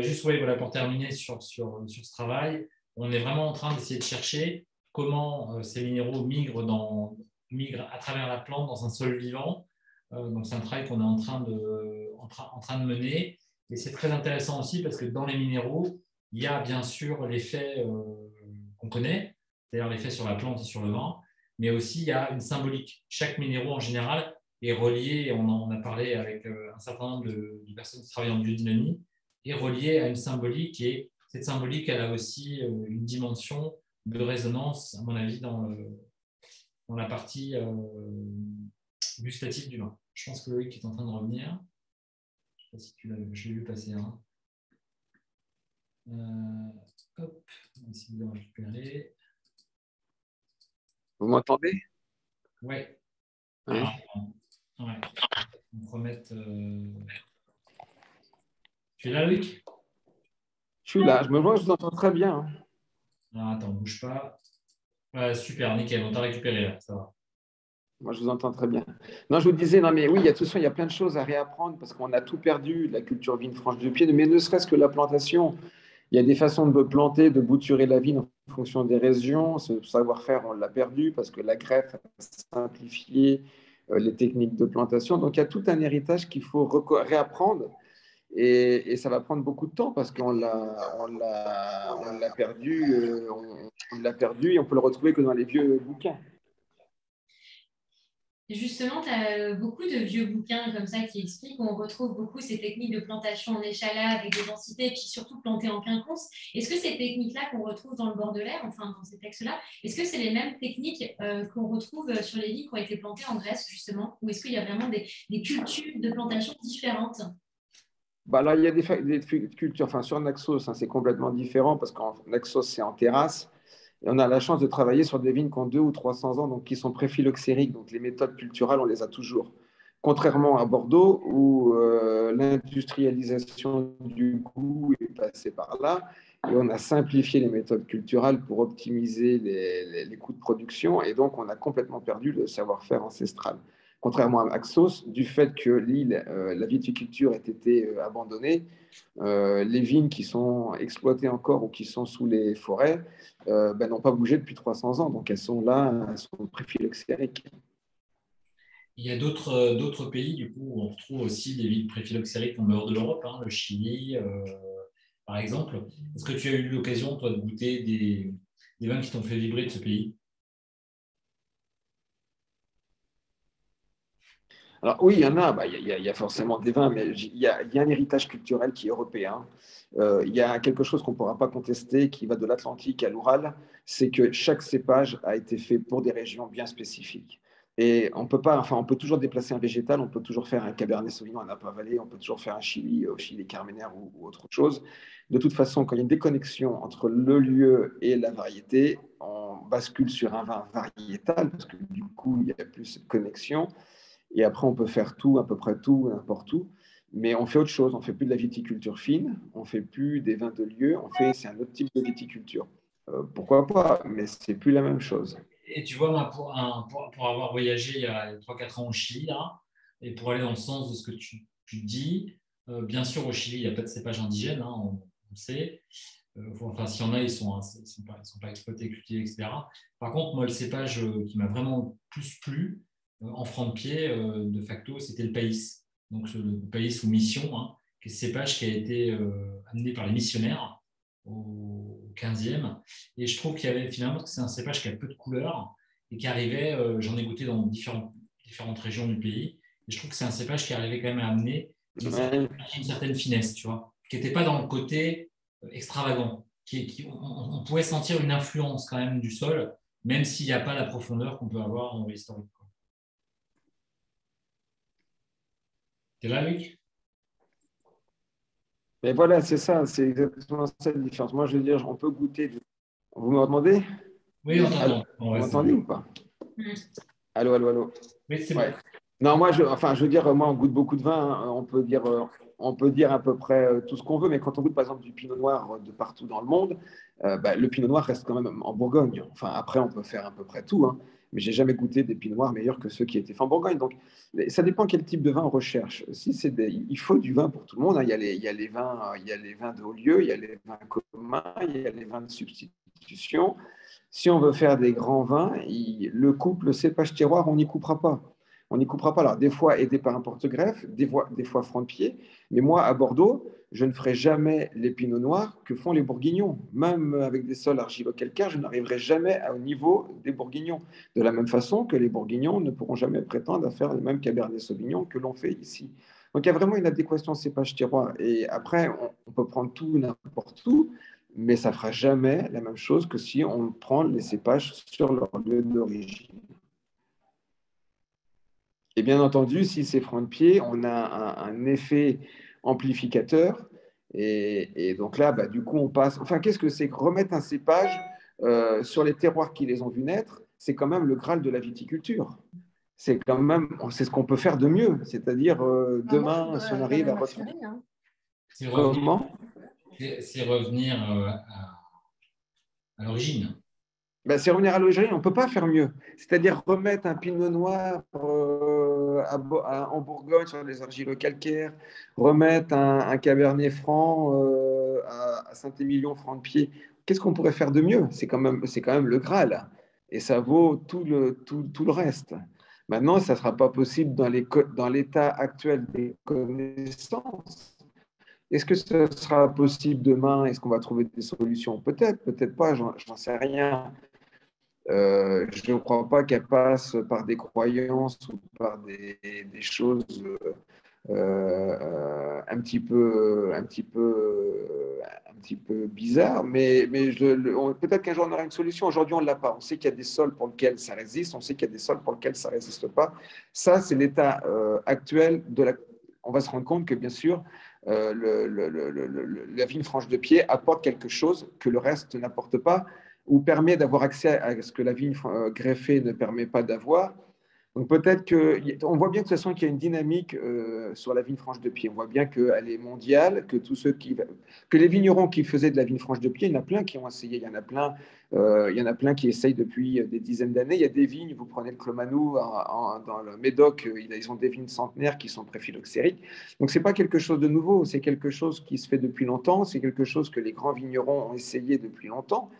Speaker 2: Juste voilà, pour terminer sur ce travail, on est vraiment en train d'essayer de chercher comment ces minéraux migrent à travers la plante dans un sol vivant. Donc, c'est un travail qu'on est en train de mener. Et c'est très intéressant aussi parce que dans les minéraux, il y a bien sûr l'effet qu'on connaît, c'est-à-dire l'effet sur la plante et sur le vin, mais aussi il y a une symbolique. Chaque minéraux en général est relié, et on en a parlé avec un certain nombre de personnes qui travaillent en biodynamie, est relié à une symbolique, et cette symbolique, elle a aussi une dimension de résonance, à mon avis, dans la partie gustative du vin. Je pense que Loïc est en train de revenir. Je ne sais pas si je l'ai vu passer. Hop, on va essayer de le récupérer.
Speaker 1: Vous m'entendez?
Speaker 2: Oui.
Speaker 1: Ouais.
Speaker 2: On va remettre. Tu es là, Loïc?
Speaker 1: Je suis là, je vous entends très bien.
Speaker 2: Ah, attends, bouge pas. Super, nickel, on t'a récupéré là, ça va.
Speaker 1: Moi, je vous entends très bien. Non, je vous disais, non, mais oui, il y a plein de choses à réapprendre parce qu'on a tout perdu, la culture vigne franche de pied, mais ne serait-ce que la plantation. Il y a des façons de planter, de bouturer la vigne en fonction des régions. Ce savoir-faire, on l'a perdu parce que la greffe a simplifié les techniques de plantation. Donc, il y a tout un héritage qu'il faut réapprendre. Et ça va prendre beaucoup de temps parce qu'on l'a perdu, on l'a perdu et on peut le retrouver que dans les vieux bouquins.
Speaker 4: Justement, tu as beaucoup de vieux bouquins comme ça qui expliquent qu'on retrouve beaucoup ces techniques de plantation en échalas avec des densités et puis surtout plantées en quinconce. Est-ce que ces techniques-là qu'on retrouve dans le Bordelais, enfin dans ces textes-là, est-ce que c'est les mêmes techniques qu'on retrouve sur les vignes qui ont été plantées en Grèce justement, ou est-ce qu'il y a vraiment des cultures de plantation différentes?
Speaker 1: Bah là, il y a des cultures, enfin sur Naxos, hein, c'est complètement différent parce qu'en Naxos, c'est en terrasse. Et on a la chance de travailler sur des vignes qui ont 200 ou 300 ans, donc qui sont préphyloxériques. Donc les méthodes culturales, on les a toujours. Contrairement à Bordeaux, où l'industrialisation du goût est passée par là, et on a simplifié les méthodes culturales pour optimiser les coûts de production, et donc on a complètement perdu le savoir-faire ancestral. Contrairement à Axos, du fait que l'île, la viticulture ait été abandonnée, les vignes qui sont exploitées encore ou qui sont sous les forêts n'ont pas bougé depuis 300 ans. Donc elles sont là, elles sont préphyloxériques.
Speaker 2: Il y a d'autres pays, du coup, où on retrouve aussi des villes préphyloxériques en dehors de l'Europe, hein, le Chili, par exemple. Est-ce que tu as eu l'occasion, toi, de goûter des vins qui t'ont fait vibrer de ce pays?
Speaker 1: Alors oui, il y en a, il y a forcément des vins, mais il y a un héritage culturel qui est européen. Il y a quelque chose qu'on ne pourra pas contester qui va de l'Atlantique à l'Oural, c'est que chaque cépage a été fait pour des régions bien spécifiques. Et on peut pas, enfin, on peut toujours déplacer un végétal, on peut toujours faire un Cabernet Sauvignon à Napa Valley, on peut toujours faire un Chili au Chili Carmenère ou autre chose. De toute façon, quand il y a une déconnexion entre le lieu et la variété, on bascule sur un vin variétal parce que du coup, il y a plus de connexion. Et après, on peut faire tout, à peu près tout, n'importe où. Mais on fait autre chose. On ne fait plus de la viticulture fine, on ne fait plus des vins de lieu, c'est un autre type de viticulture. Pourquoi pas, mais c'est plus la même chose.
Speaker 2: Et tu vois, moi, pour avoir voyagé il y a 3-4 ans au Chili, là, et pour aller dans le sens de ce que tu dis, bien sûr, au Chili, il n'y a pas de cépage indigène, hein, on sait. Enfin, s'il y en a, ils ne sont pas exploités, cultivés, etc. Par contre, moi, le cépage qui m'a vraiment plus plu en franc de pied, de facto, c'était le País. Donc, le País ou Mission, hein, qui est ce cépage qui a été amené par les missionnaires au 15e. Et je trouve qu'il y avait finalement, c'est un cépage qui a peu de couleurs et qui arrivait, j'en ai goûté dans différentes régions du pays, et je trouve que c'est un cépage qui arrivait quand même à amener
Speaker 1: Ouais.
Speaker 2: une certaine finesse, tu vois, qui n'était pas dans le côté extravagant. On pouvait sentir une influence quand même du sol, même s'il n'y a pas la profondeur qu'on peut avoir en historique. T'es là, Luc?
Speaker 1: Mais voilà, c'est ça, c'est exactement ça la différence. Moi, je veux dire, on peut goûter. Vous m'entendez?
Speaker 2: Oui, on
Speaker 1: Allô,
Speaker 2: t'entend. Bon,
Speaker 1: vous
Speaker 2: ouais, c'est
Speaker 1: m'entendez
Speaker 2: bon.
Speaker 1: ou pas? Allô, allô, allô.
Speaker 2: Oui, c'est bon.
Speaker 1: Ouais. Non, moi, je veux dire, moi, on goûte beaucoup de vin, hein. On peut dire à peu près tout ce qu'on veut, mais quand on goûte, par exemple, du pinot noir de partout dans le monde, le pinot noir reste quand même en Bourgogne. Enfin, après, on peut faire à peu près tout, hein, mais j'ai jamais goûté des pinots noirs meilleurs que ceux qui étaient faits en Bourgogne. Donc, ça dépend quel type de vin on recherche. Si il faut du vin pour tout le monde, hein. Il y a les vins, il y a les vins de haut lieu, il y a les vins communs, il y a les vins de substitution. Si on veut faire des grands vins, le couple, le cépage terroir, on n'y coupera pas. On n'y coupera pas. Alors, des fois aidé par un porte-greffe, des fois franc de pied. Mais moi, à Bordeaux, je ne ferai jamais les pinots noirs que font les bourguignons. Même avec des sols argilo-calcaires, je n'arriverai jamais au niveau des bourguignons. De la même façon que les bourguignons ne pourront jamais prétendre à faire le même cabernet sauvignon que l'on fait ici. Donc, il y a vraiment une adéquation cépage terroir. Et après, on peut prendre tout n'importe où, mais ça ne fera jamais la même chose que si on prend les cépages sur leur lieu d'origine. Et bien entendu, si c'est franc de pied, on a un effet amplificateur. Et donc là, du coup, on passe. Enfin, qu'est-ce que c'est que remettre un cépage sur les terroirs qui les ont vus naître? C'est quand même le Graal de la viticulture. C'est ce qu'on peut faire de mieux. C'est-à-dire, demain, si on arrive à retrouver.
Speaker 2: C'est revenir,
Speaker 1: Comment?
Speaker 2: c'est revenir à l'origine.
Speaker 1: C'est revenir à l'origine, on ne peut pas faire mieux. C'est-à-dire remettre un pinot noir en Bourgogne sur les argilo-calcaires, remettre un cabernet franc à Saint-Émilion, franc de pied. Qu'est-ce qu'on pourrait faire de mieux? C'est quand même le Graal. Et ça vaut tout le reste. Maintenant, ça ne sera pas possible dans l'état actuel des connaissances. Est-ce que ce sera possible demain? Est-ce qu'on va trouver des solutions? Peut-être, peut-être pas, j'en sais rien. Je ne crois pas qu'elle passe par des croyances ou par des choses un petit peu bizarres, mais peut-être qu'un jour on aura une solution. Aujourd'hui, on ne l'a pas. On sait qu'il y a des sols pour lesquels ça résiste, on sait qu'il y a des sols pour lesquels ça ne résiste pas. Ça, c'est l'état actuel de la. On va se rendre compte que, bien sûr, la vigne franche de pied apporte quelque chose que le reste n'apporte pas. ou permet d'avoir accès à ce que la vigne greffée ne permet pas d'avoir. Donc peut-être qu'on voit bien de toute façon qu'il y a une dynamique sur la vigne franche de pied. On voit bien qu'elle est mondiale, que que les vignerons qui faisaient de la vigne franche de pied, il y en a plein qui ont essayé, il y en a plein qui essayent depuis des dizaines d'années. Il y a des vignes, vous prenez le Clos-Manoux dans le Médoc, ils ont des vignes centenaires qui sont pré-phylloxériques. Donc c'est pas quelque chose de nouveau, c'est quelque chose qui se fait depuis longtemps, c'est quelque chose que les grands vignerons ont essayé depuis longtemps.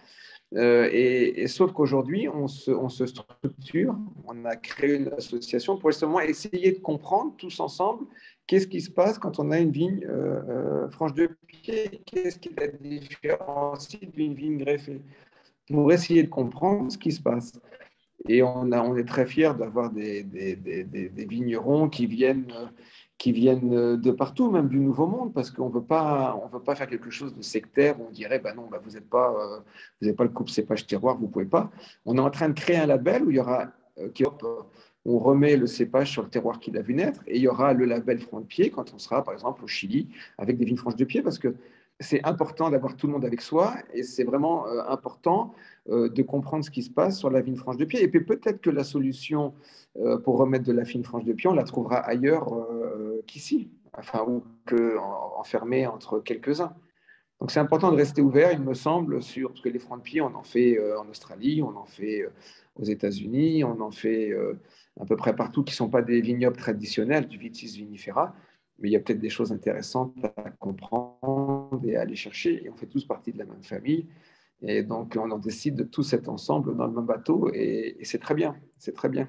Speaker 1: Et sauf qu'aujourd'hui, on se structure, on a créé une association pour justement essayer de comprendre tous ensemble qu'est-ce qui se passe quand on a une vigne franche de pied, qu'est-ce qui la différencie d'une vigne greffée, pour essayer de comprendre ce qui se passe. Et on est très fiers d'avoir des vignerons qui viennent de partout, même du Nouveau Monde, parce qu'on veut pas faire quelque chose de sectaire où on dirait, bah non, bah vous n'êtes pas le coupe cépage terroir, vous pouvez pas. On est en train de créer un label où il y aura, on remet le cépage sur le terroir qu'il a vu naître, et il y aura le label franc de pied quand on sera, par exemple, au Chili, avec des vignes franches de pied, parce que c'est important d'avoir tout le monde avec soi, et c'est vraiment important de comprendre ce qui se passe sur la vigne franche de pied. Et puis peut-être que la solution pour remettre de la fine franche de pied, on la trouvera ailleurs qu'ici, enfin, ou enfermée entre quelques-uns. Donc c'est important de rester ouvert, il me semble, parce que les francs de pied, on en fait en Australie, on en fait aux États-Unis, on en fait à peu près partout qui ne sont pas des vignobles traditionnels, du Vitis vinifera, mais il y a peut-être des choses intéressantes à comprendre et à aller chercher, et on fait tous partie de la même famille. Et donc, on en décide de tous être ensemble dans le même bateau, et c'est très bien, c'est très bien.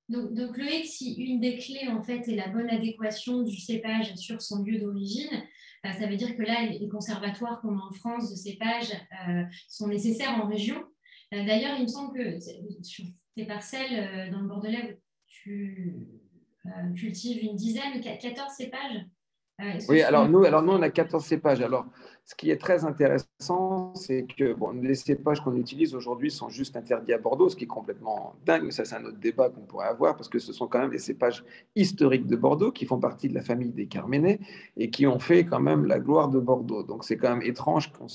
Speaker 4: Donc, Loïc, si une des clés, en fait, est la bonne adéquation du cépage sur son lieu d'origine, ça veut dire que là, les conservatoires, comme en France, de cépage sont nécessaires en région. D'ailleurs, il me semble que sur tes parcelles dans le Bordelais, tu cultives une dizaine, 14 cépages.
Speaker 1: Oui, alors nous, on a 14 cépages. Alors, ce qui est très intéressant, c'est que les cépages qu'on utilise aujourd'hui sont juste interdits à Bordeaux, ce qui est complètement dingue. Mais ça, c'est un autre débat qu'on pourrait avoir, parce que ce sont quand même des cépages historiques de Bordeaux qui font partie de la famille des Carménais et qui ont fait quand même la gloire de Bordeaux. Donc, c'est quand même étrange qu'on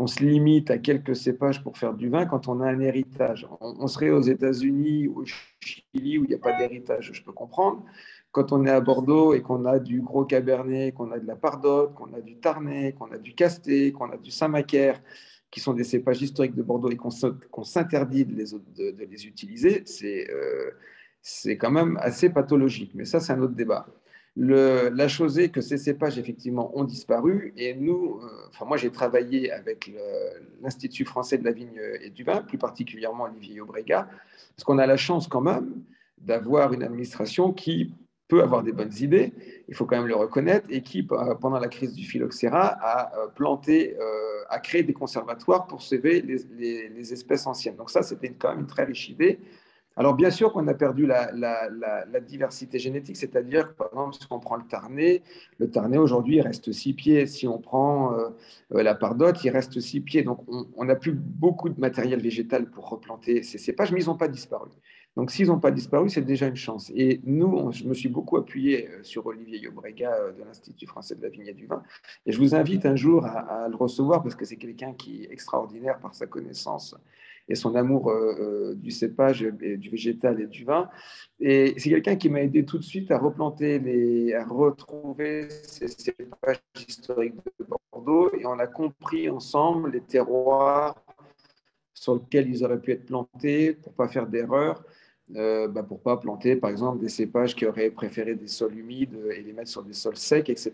Speaker 1: se limite à quelques cépages pour faire du vin quand on a un héritage. On serait aux États-Unis ou au Chili où il n'y a pas d'héritage, je peux comprendre. Quand on est à Bordeaux et qu'on a du gros Cabernet, qu'on a de la Pardotte, qu'on a du Tarnet, qu'on a du Castet, qu'on a du Saint-Macaire, qui sont des cépages historiques de Bordeaux et qu'on s'interdit de les utiliser, c'est quand même assez pathologique. Mais ça, c'est un autre débat. La chose est que ces cépages, effectivement, ont disparu. Et nous, moi, j'ai travaillé avec l'Institut français de la vigne et du vin, plus particulièrement Olivier Aubrega, parce qu'on a la chance quand même d'avoir une administration qui peut avoir des bonnes idées, il faut quand même le reconnaître, et qui, pendant la crise du phylloxéra, a créé des conservatoires pour sauver les espèces anciennes. Donc ça, c'était quand même une très riche idée. Alors bien sûr qu'on a perdu la diversité génétique, c'est-à-dire, par exemple, si on prend le Tarnet aujourd'hui, il reste 6 pieds. Si on prend la Pardotte, il reste 6 pieds. Donc on n'a plus beaucoup de matériel végétal pour replanter ces cépages, mais ils n'ont pas disparu. Donc, s'ils n'ont pas disparu, c'est déjà une chance. Et nous, je me suis beaucoup appuyé sur Olivier Yobrega de l'Institut français de la vigne et du vin. Et je vous invite un jour à le recevoir parce que c'est quelqu'un qui est extraordinaire par sa connaissance et son amour du cépage, et du végétal et du vin. Et c'est quelqu'un qui m'a aidé tout de suite à retrouver ces cépages historiques de Bordeaux. Et on a compris ensemble les terroirs sur lesquels ils auraient pu être plantés pour ne pas faire d'erreur. Pour ne pas planter, par exemple, des cépages qui auraient préféré des sols humides et les mettre sur des sols secs, etc.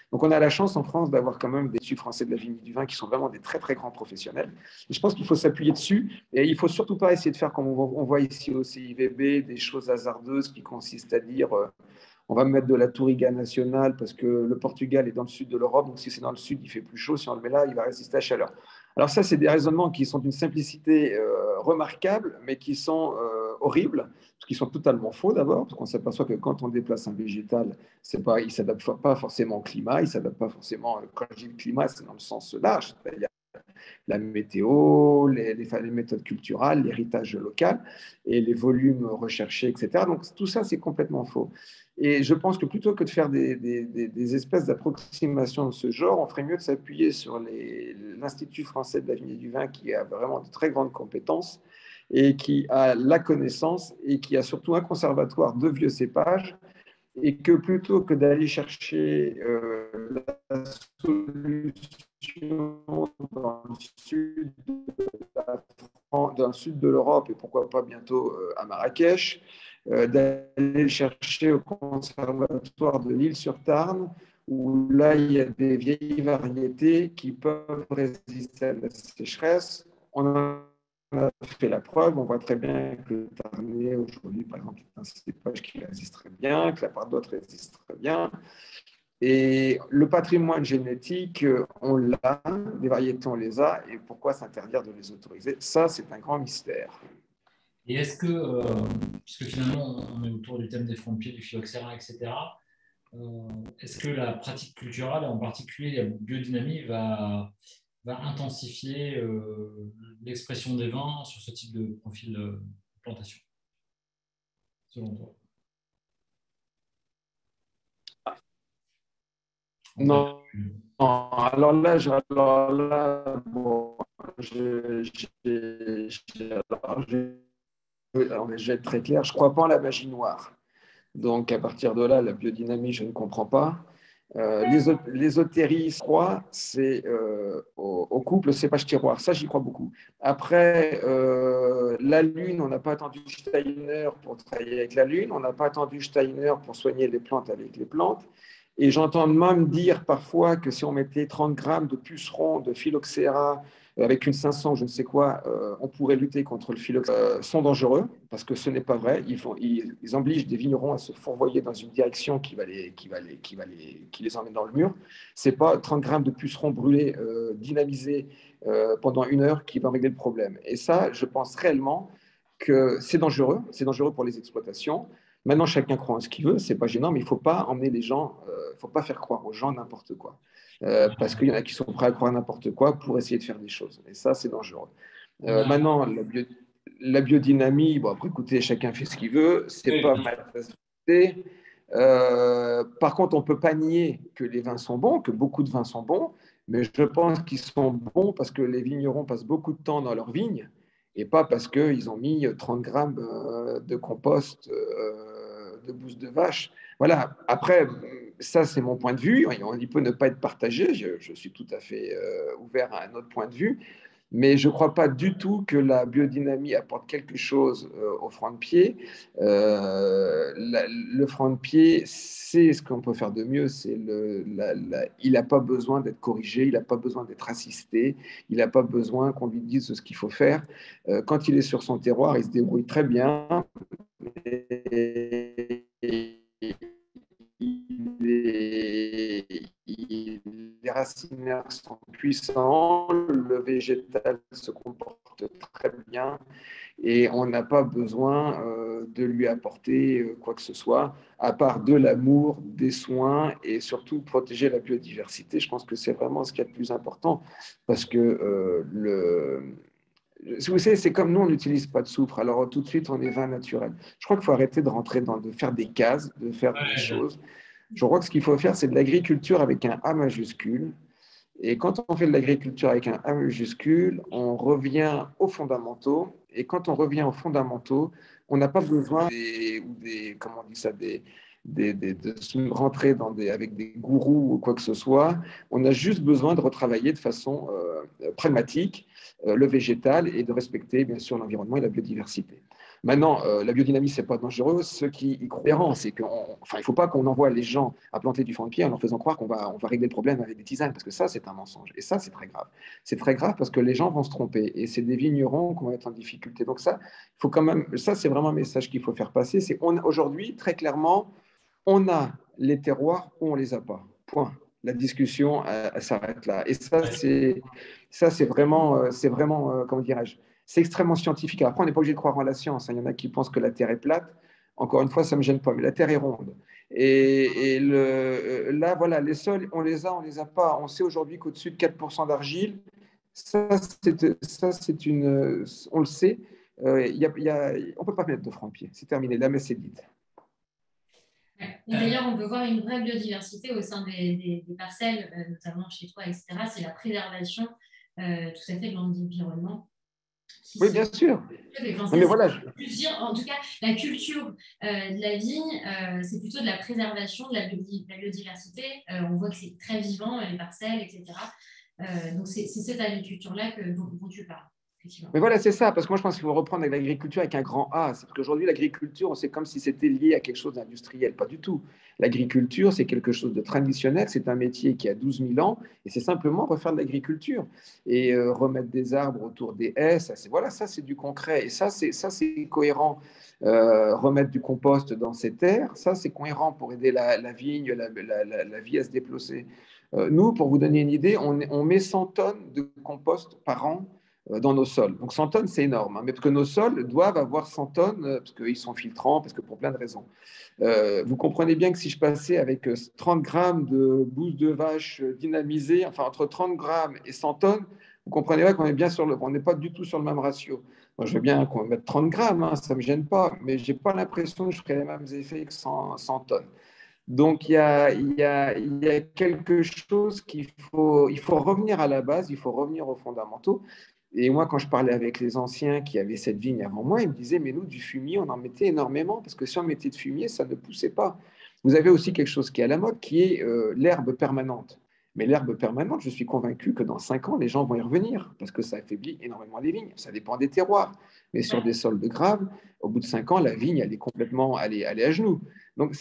Speaker 1: Donc, on a la chance en France d'avoir quand même des instituts français de la vigne et du vin qui sont vraiment des très, très grands professionnels. Et je pense qu'il faut s'appuyer dessus. Et il ne faut surtout pas essayer de faire comme on voit ici au CIVB, des choses hasardeuses qui consistent à dire on va mettre de la touriga nationale parce que le Portugal est dans le sud de l'Europe. Donc, si c'est dans le sud, il fait plus chaud. Si on le met là, il va résister à la chaleur. Alors ça, c'est des raisonnements qui sont d'une simplicité remarquable, mais qui sont horribles, parce qu'ils sont totalement faux d'abord, parce qu'on s'aperçoit que quand on déplace un végétal, il ne s'adapte pas forcément au climat, il ne s'adapte pas forcément, quand je dis le climat, c'est dans le sens large, c'est-à-dire la météo, les méthodes culturelles, l'héritage local et les volumes recherchés, etc. Donc tout ça, c'est complètement faux. Et je pense que plutôt que de faire des espèces d'approximations de ce genre, on ferait mieux de s'appuyer sur l'Institut français de la vigne et du vin qui a vraiment de très grandes compétences et qui a la connaissance et qui a surtout un conservatoire de vieux cépages et que plutôt que d'aller chercher la solution dans le sud dans le sud de l'Europe et pourquoi pas bientôt à Marrakech, d'aller chercher au conservatoire de l'Île-sur-Tarn, où là, il y a des vieilles variétés qui peuvent résister à la sécheresse. On en a fait la preuve, on voit très bien que le Tarnais, aujourd'hui, par exemple, c'est un cépage qui résiste très bien, que la part d'autres résiste très bien. Et le patrimoine génétique, on l'a, les variétés, on les a, et pourquoi s'interdire de les autoriser? Ça, c'est un grand mystère.
Speaker 2: Et est-ce que, puisque finalement on est autour du thème des fronts de pied, du phylloxéra, etc., est-ce que la pratique culturelle, en particulier la biodynamie, va intensifier l'expression des vins sur ce type de profil de plantation, selon toi?
Speaker 1: Non, non, alors là bon, je vais être très clair, je ne crois pas en la magie noire. Donc, à partir de là, la biodynamie, je ne comprends pas. L'ésotérisme, je crois, c'est au couple, c'est pas tiroir. Ça, j'y crois beaucoup. Après, la Lune, on n'a pas attendu Steiner pour travailler avec la Lune. On n'a pas attendu Steiner pour soigner les plantes avec les plantes. Et j'entends même dire parfois que si on mettait 30 grammes de pucerons de phylloxéra avec une 500, je ne sais quoi, on pourrait lutter contre le phylloxéra, sont dangereux, parce que ce n'est pas vrai. Ils obligent des vignerons à se fourvoyer dans une direction qui les emmène dans le mur. Ce n'est pas 30 grammes de pucerons brûlés, dynamisés pendant 1 heure qui va régler le problème. Et ça, je pense réellement que c'est dangereux pour les exploitations. Maintenant, chacun croit en ce qu'il veut, c'est pas gênant, mais il ne faut pas emmener les gens, il ne faut pas faire croire aux gens n'importe quoi. Parce qu'il y en a qui sont prêts à croire n'importe quoi pour essayer de faire des choses. Et ça, c'est dangereux. Maintenant, la biodynamie, bon, après, écoutez, chacun fait ce qu'il veut, c'est pas ma tasse de thé. Par contre, on ne peut pas nier que les vins sont bons, que beaucoup de vins sont bons, mais je pense qu'ils sont bons parce que les vignerons passent beaucoup de temps dans leurs vignes et pas parce qu'ils ont mis 30 grammes de compost de bouse de vache. Voilà, après, ça c'est mon point de vue, il peut ne pas être partagé, je suis tout à fait ouvert à un autre point de vue, mais je ne crois pas du tout que la biodynamie apporte quelque chose au franc de pied. Le franc de pied, c'est ce qu'on peut faire de mieux. Il n'a pas besoin d'être corrigé, il n'a pas besoin d'être assisté, il n'a pas besoin qu'on lui dise ce qu'il faut faire. Quand il est sur son terroir, il se débrouille très bien. Les racinaires sont puissants, le végétal se comporte très bien et on n'a pas besoin de lui apporter quoi que ce soit, à part de l'amour, des soins et surtout protéger la biodiversité. Je pense que c'est vraiment ce qui est le plus important parce que vous savez, c'est comme nous, on n'utilise pas de soufre, alors tout de suite, on est vin naturel. Je crois qu'il faut arrêter de rentrer de faire des cases, de faire des choses. Je crois que ce qu'il faut faire, c'est de l'agriculture avec un A majuscule. Et quand on fait de l'agriculture avec un A majuscule, on revient aux fondamentaux. Et quand on revient aux fondamentaux, on n'a pas besoin comment on dit ça, de se rentrer avec des gourous ou quoi que ce soit. On a juste besoin de retravailler de façon pragmatique le végétal et de respecter, bien sûr, l'environnement et la biodiversité. Maintenant, la biodynamie, ce n'est pas dangereux. Ce qui y croient, c'est qu'il ne faut pas qu'on envoie les gens à planter du franc de pied en leur faisant croire qu'on va régler le problème avec des tisanes, parce que ça, c'est un mensonge. Et ça, c'est très grave. C'est très grave parce que les gens vont se tromper. Et c'est des vignerons qui vont être en difficulté. Donc ça, il faut quand même, ça, c'est vraiment un message qu'il faut faire passer. C'est aujourd'hui, très clairement, on a les terroirs ou on ne les a pas. Point. La discussion elle s'arrête là. Et ça, c'est vraiment comment dirais-je, c'est extrêmement scientifique. Après, on n'est pas obligé de croire en la science. Il y en a qui pensent que la Terre est plate. Encore une fois, ça ne me gêne pas, mais la Terre est ronde. Là, voilà, les sols, on les a pas. On sait aujourd'hui qu'au-dessus de 4% d'argile, c'est une. On le sait, on ne peut pas mettre de franc-pied. C'est terminé. La messe est dite.
Speaker 4: D'ailleurs, on peut voir une vraie biodiversité au sein des parcelles, notamment chez toi, etc. C'est la préservation tout à fait de l'environnement.
Speaker 1: Oui, bien sûr.
Speaker 4: Non,
Speaker 1: mais voilà.
Speaker 4: En tout cas, la culture de la vigne, c'est plutôt de la préservation de la biodiversité. On voit que c'est très vivant, les parcelles, etc. Donc, c'est cette agriculture-là dont tu parles.
Speaker 1: Mais voilà, c'est ça, parce que moi, je pense qu'il faut reprendre l'agriculture avec un grand A. C'est parce qu'aujourd'hui, l'agriculture, c'est comme si c'était lié à quelque chose d'industriel. Pas du tout. L'agriculture, c'est quelque chose de traditionnel. C'est un métier qui a 12 000 ans et c'est simplement refaire de l'agriculture. Et remettre des arbres autour des haies, ça, c'est du concret. Et ça, c'est cohérent. Remettre du compost dans ces terres, ça, c'est cohérent pour aider la vigne, la vie à se déplacer. Nous, pour vous donner une idée, on met 100 tonnes de compost par an dans nos sols. Donc 100 tonnes, c'est énorme, hein, mais parce que nos sols doivent avoir 100 tonnes, parce qu'ils sont filtrants, parce que pour plein de raisons. Vous comprenez bien que si je passais avec 30 grammes de bouse de vache dynamisée, enfin entre 30 grammes et 100 tonnes, vous comprenez bien qu'on est bien on n'est pas du tout sur le même ratio. Moi, je veux bien qu'on mette 30 grammes, hein, ça ne me gêne pas, mais je n'ai pas l'impression que je ferais les mêmes effets que 100 tonnes. Donc, il y a quelque chose il faut revenir à la base, il faut revenir aux fondamentaux. Et moi, quand je parlais avec les anciens qui avaient cette vigne avant moi, ils me disaient, mais nous, du fumier, on en mettait énormément, parce que si on mettait de fumier, ça ne poussait pas. Vous avez aussi quelque chose qui est à la mode, qui est l'herbe permanente. Mais l'herbe permanente, je suis convaincu que dans 5 ans, les gens vont y revenir, parce que ça affaiblit énormément les vignes. Ça dépend des terroirs. Mais sur des sols de graves, au bout de 5 ans, la vigne, elle est complètement elle est à genoux. Donc,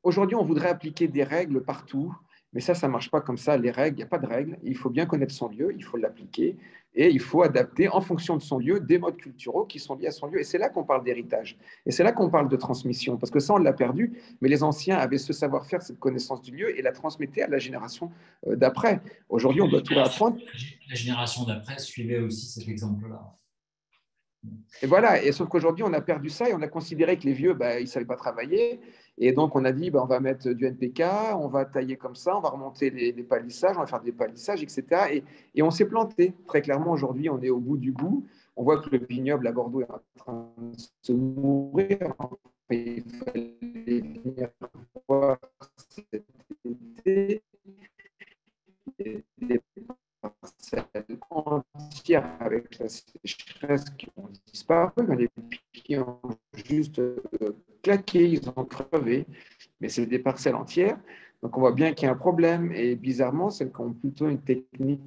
Speaker 1: aujourd'hui, on voudrait appliquer des règles partout, mais ça ne marche pas comme ça. Les règles, il n'y a pas de règles. Il faut bien connaître son lieu, il faut l'appliquer. Et il faut adapter en fonction de son lieu des modes culturels qui sont liés à son lieu. Et c'est là qu'on parle d'héritage. Et c'est là qu'on parle de transmission. Parce que ça, on l'a perdu. Mais les anciens avaient ce savoir-faire, cette connaissance du lieu et la transmettaient à la génération d'après. Aujourd'hui, on doit tout réapprendre.
Speaker 2: La génération d'après suivait aussi cet exemple-là.
Speaker 1: Et voilà, et sauf qu'aujourd'hui, on a perdu ça et on a considéré que les vieux, ils ne savaient pas travailler. Et donc, on a dit, on va mettre du NPK, on va tailler comme ça, on va remonter les palissages, on va faire des palissages, etc. Et on s'est planté. Très clairement, aujourd'hui, on est au bout du bout. On voit que le vignoble à Bordeaux est en train de se mourir. Il fallait venir voir cet été. Des parcelles entières avec la sécheresse qui ont disparu, les pieds ont juste claqué, ils ont crevé, mais c'est des parcelles entières. Donc on voit bien qu'il y a un problème et bizarrement, celles qui ont plutôt une technique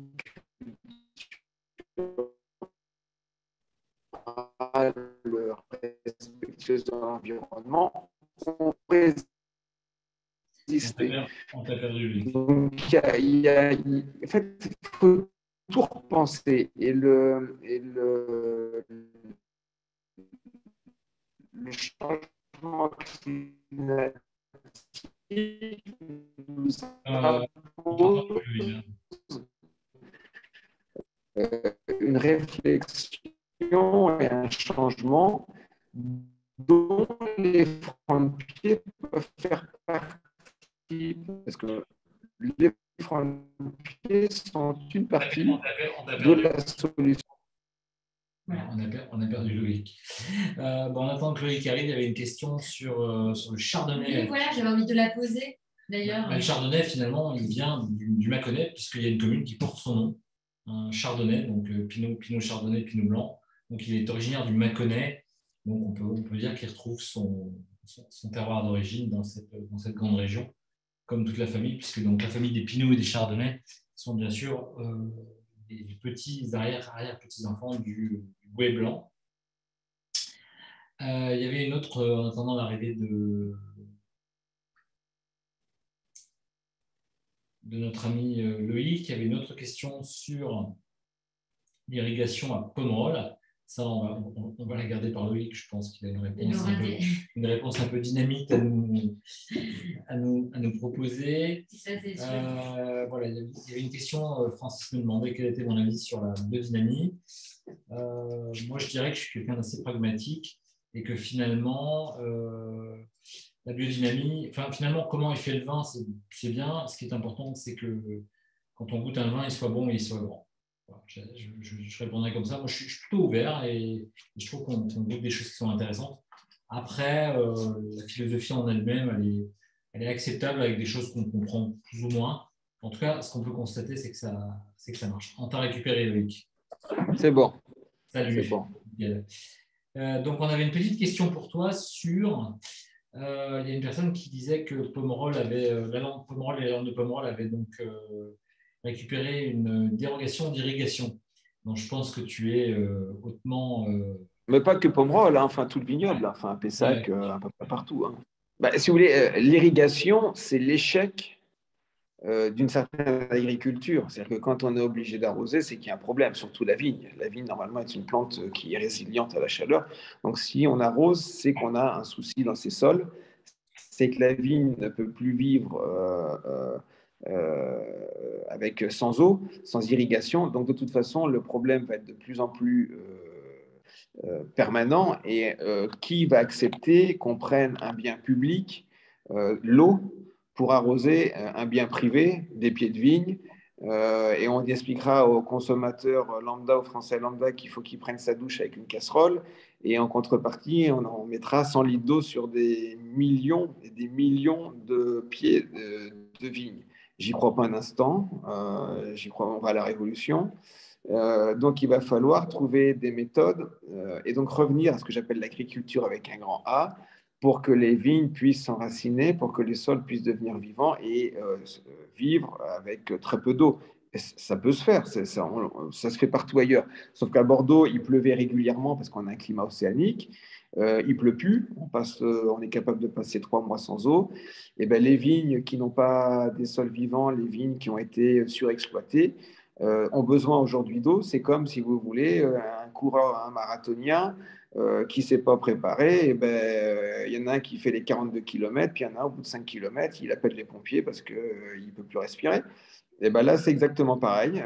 Speaker 1: respectueuse de l'environnement ont résisté.
Speaker 2: On t'a perdu.
Speaker 1: Donc, en fait, il faut tout repenser. Et le changement climatique nous impose une réflexion et un changement dont les francs-pieds peuvent faire partie, parce que les francs-pieds sont une partie de la solution.
Speaker 2: On a perdu Loïc. En attendant que Loïc arrive, il y avait une question sur le chardonnay.
Speaker 4: Oui, voilà, j'avais envie de la poser d'ailleurs.
Speaker 2: Le chardonnay, finalement, il vient du Mâconnais, puisqu'il y a une commune qui porte son nom, un chardonnay, donc Pinot chardonnay, Pinot blanc. Donc il est originaire du Mâconnais. Donc on peut dire qu'il retrouve son terroir d'origine dans cette grande région, comme toute la famille, puisque donc la famille des Pinots et des Chardonnays sont bien sûr les petits arrière-petits-enfants du Bouet blanc. Il y avait une autre, en attendant l'arrivée de notre ami Loïc, il y avait une autre question sur l'irrigation à Pomerol. Ça, on va la garder par Loïc. Je pense qu'il a une réponse un peu dynamite à nous proposer.
Speaker 4: Ça, c'est sûr.
Speaker 2: Voilà, il y avait une question. Francis me demandait quel était mon avis sur la biodynamie. Moi, je dirais que je suis quelqu'un d'assez pragmatique et que finalement, la biodynamie, finalement, comment il fait le vin, c'est bien. Ce qui est important, c'est que quand on goûte un vin, il soit bon et il soit grand. Voilà, je répondrai comme ça. Moi, je suis plutôt ouvert et je trouve qu'on trouve des choses qui sont intéressantes. Après, la philosophie en elle-même, elle est acceptable avec des choses qu'on comprend plus ou moins. En tout cas, ce qu'on peut constater, c'est que ça marche. On t'a récupéré, Loïc.
Speaker 1: C'est bon.
Speaker 2: Salut.
Speaker 1: C'est bon.
Speaker 2: Donc, on avait une petite question pour toi sur. Il y a une personne qui disait que Pomerol la lande Pomerol et la lande de Pomerol avaient donc récupéré une dérogation d'irrigation. Donc, je pense que tu es hautement.
Speaker 1: Mais pas que Pomerol, hein, enfin tout le vignoble, hein, enfin à Pessac,
Speaker 2: Ouais,
Speaker 1: un peu partout. Hein. Bah, si vous voulez, l'irrigation, c'est l'échec d'une certaine agriculture. C'est-à-dire que quand on est obligé d'arroser, c'est qu'il y a un problème, surtout la vigne. La vigne, normalement, est une plante qui est résiliente à la chaleur. Donc, si on arrose, c'est qu'on a un souci dans ses sols. C'est que la vigne ne peut plus vivre sans eau, sans irrigation. Donc, de toute façon, le problème va être de plus en plus permanent. Et qui va accepter qu'on prenne un bien public, l'eau, pour arroser un bien privé, des pieds de vigne, et on expliquera aux consommateurs lambda, aux Français lambda, qu'il faut qu'ils prennent sa douche avec une casserole, et en contrepartie, on mettra 100 litres d'eau sur des millions et des millions de pieds de vigne. J'y crois pas un instant, j'y crois, on va à la révolution. Donc, il va falloir trouver des méthodes et donc revenir à ce que j'appelle l'agriculture avec un grand A, pour que les vignes puissent s'enraciner, pour que les sols puissent devenir vivants et vivre avec très peu d'eau. Et ça peut se faire, ça se fait partout ailleurs. Sauf qu'à Bordeaux, il pleuvait régulièrement parce qu'on a un climat océanique. Il pleut plus, on est capable de passer 3 mois sans eau. Et ben, les vignes qui n'ont pas des sols vivants, les vignes qui ont été surexploitées, ont besoin aujourd'hui d'eau. C'est comme, si vous voulez, un coureur, un marathonien qui ne s'est pas préparé. Et ben, y en a un qui fait les 42 km, puis il y en a un, au bout de 5 km, il appelle les pompiers parce qu'il ne peut plus respirer. Et ben là, c'est exactement pareil.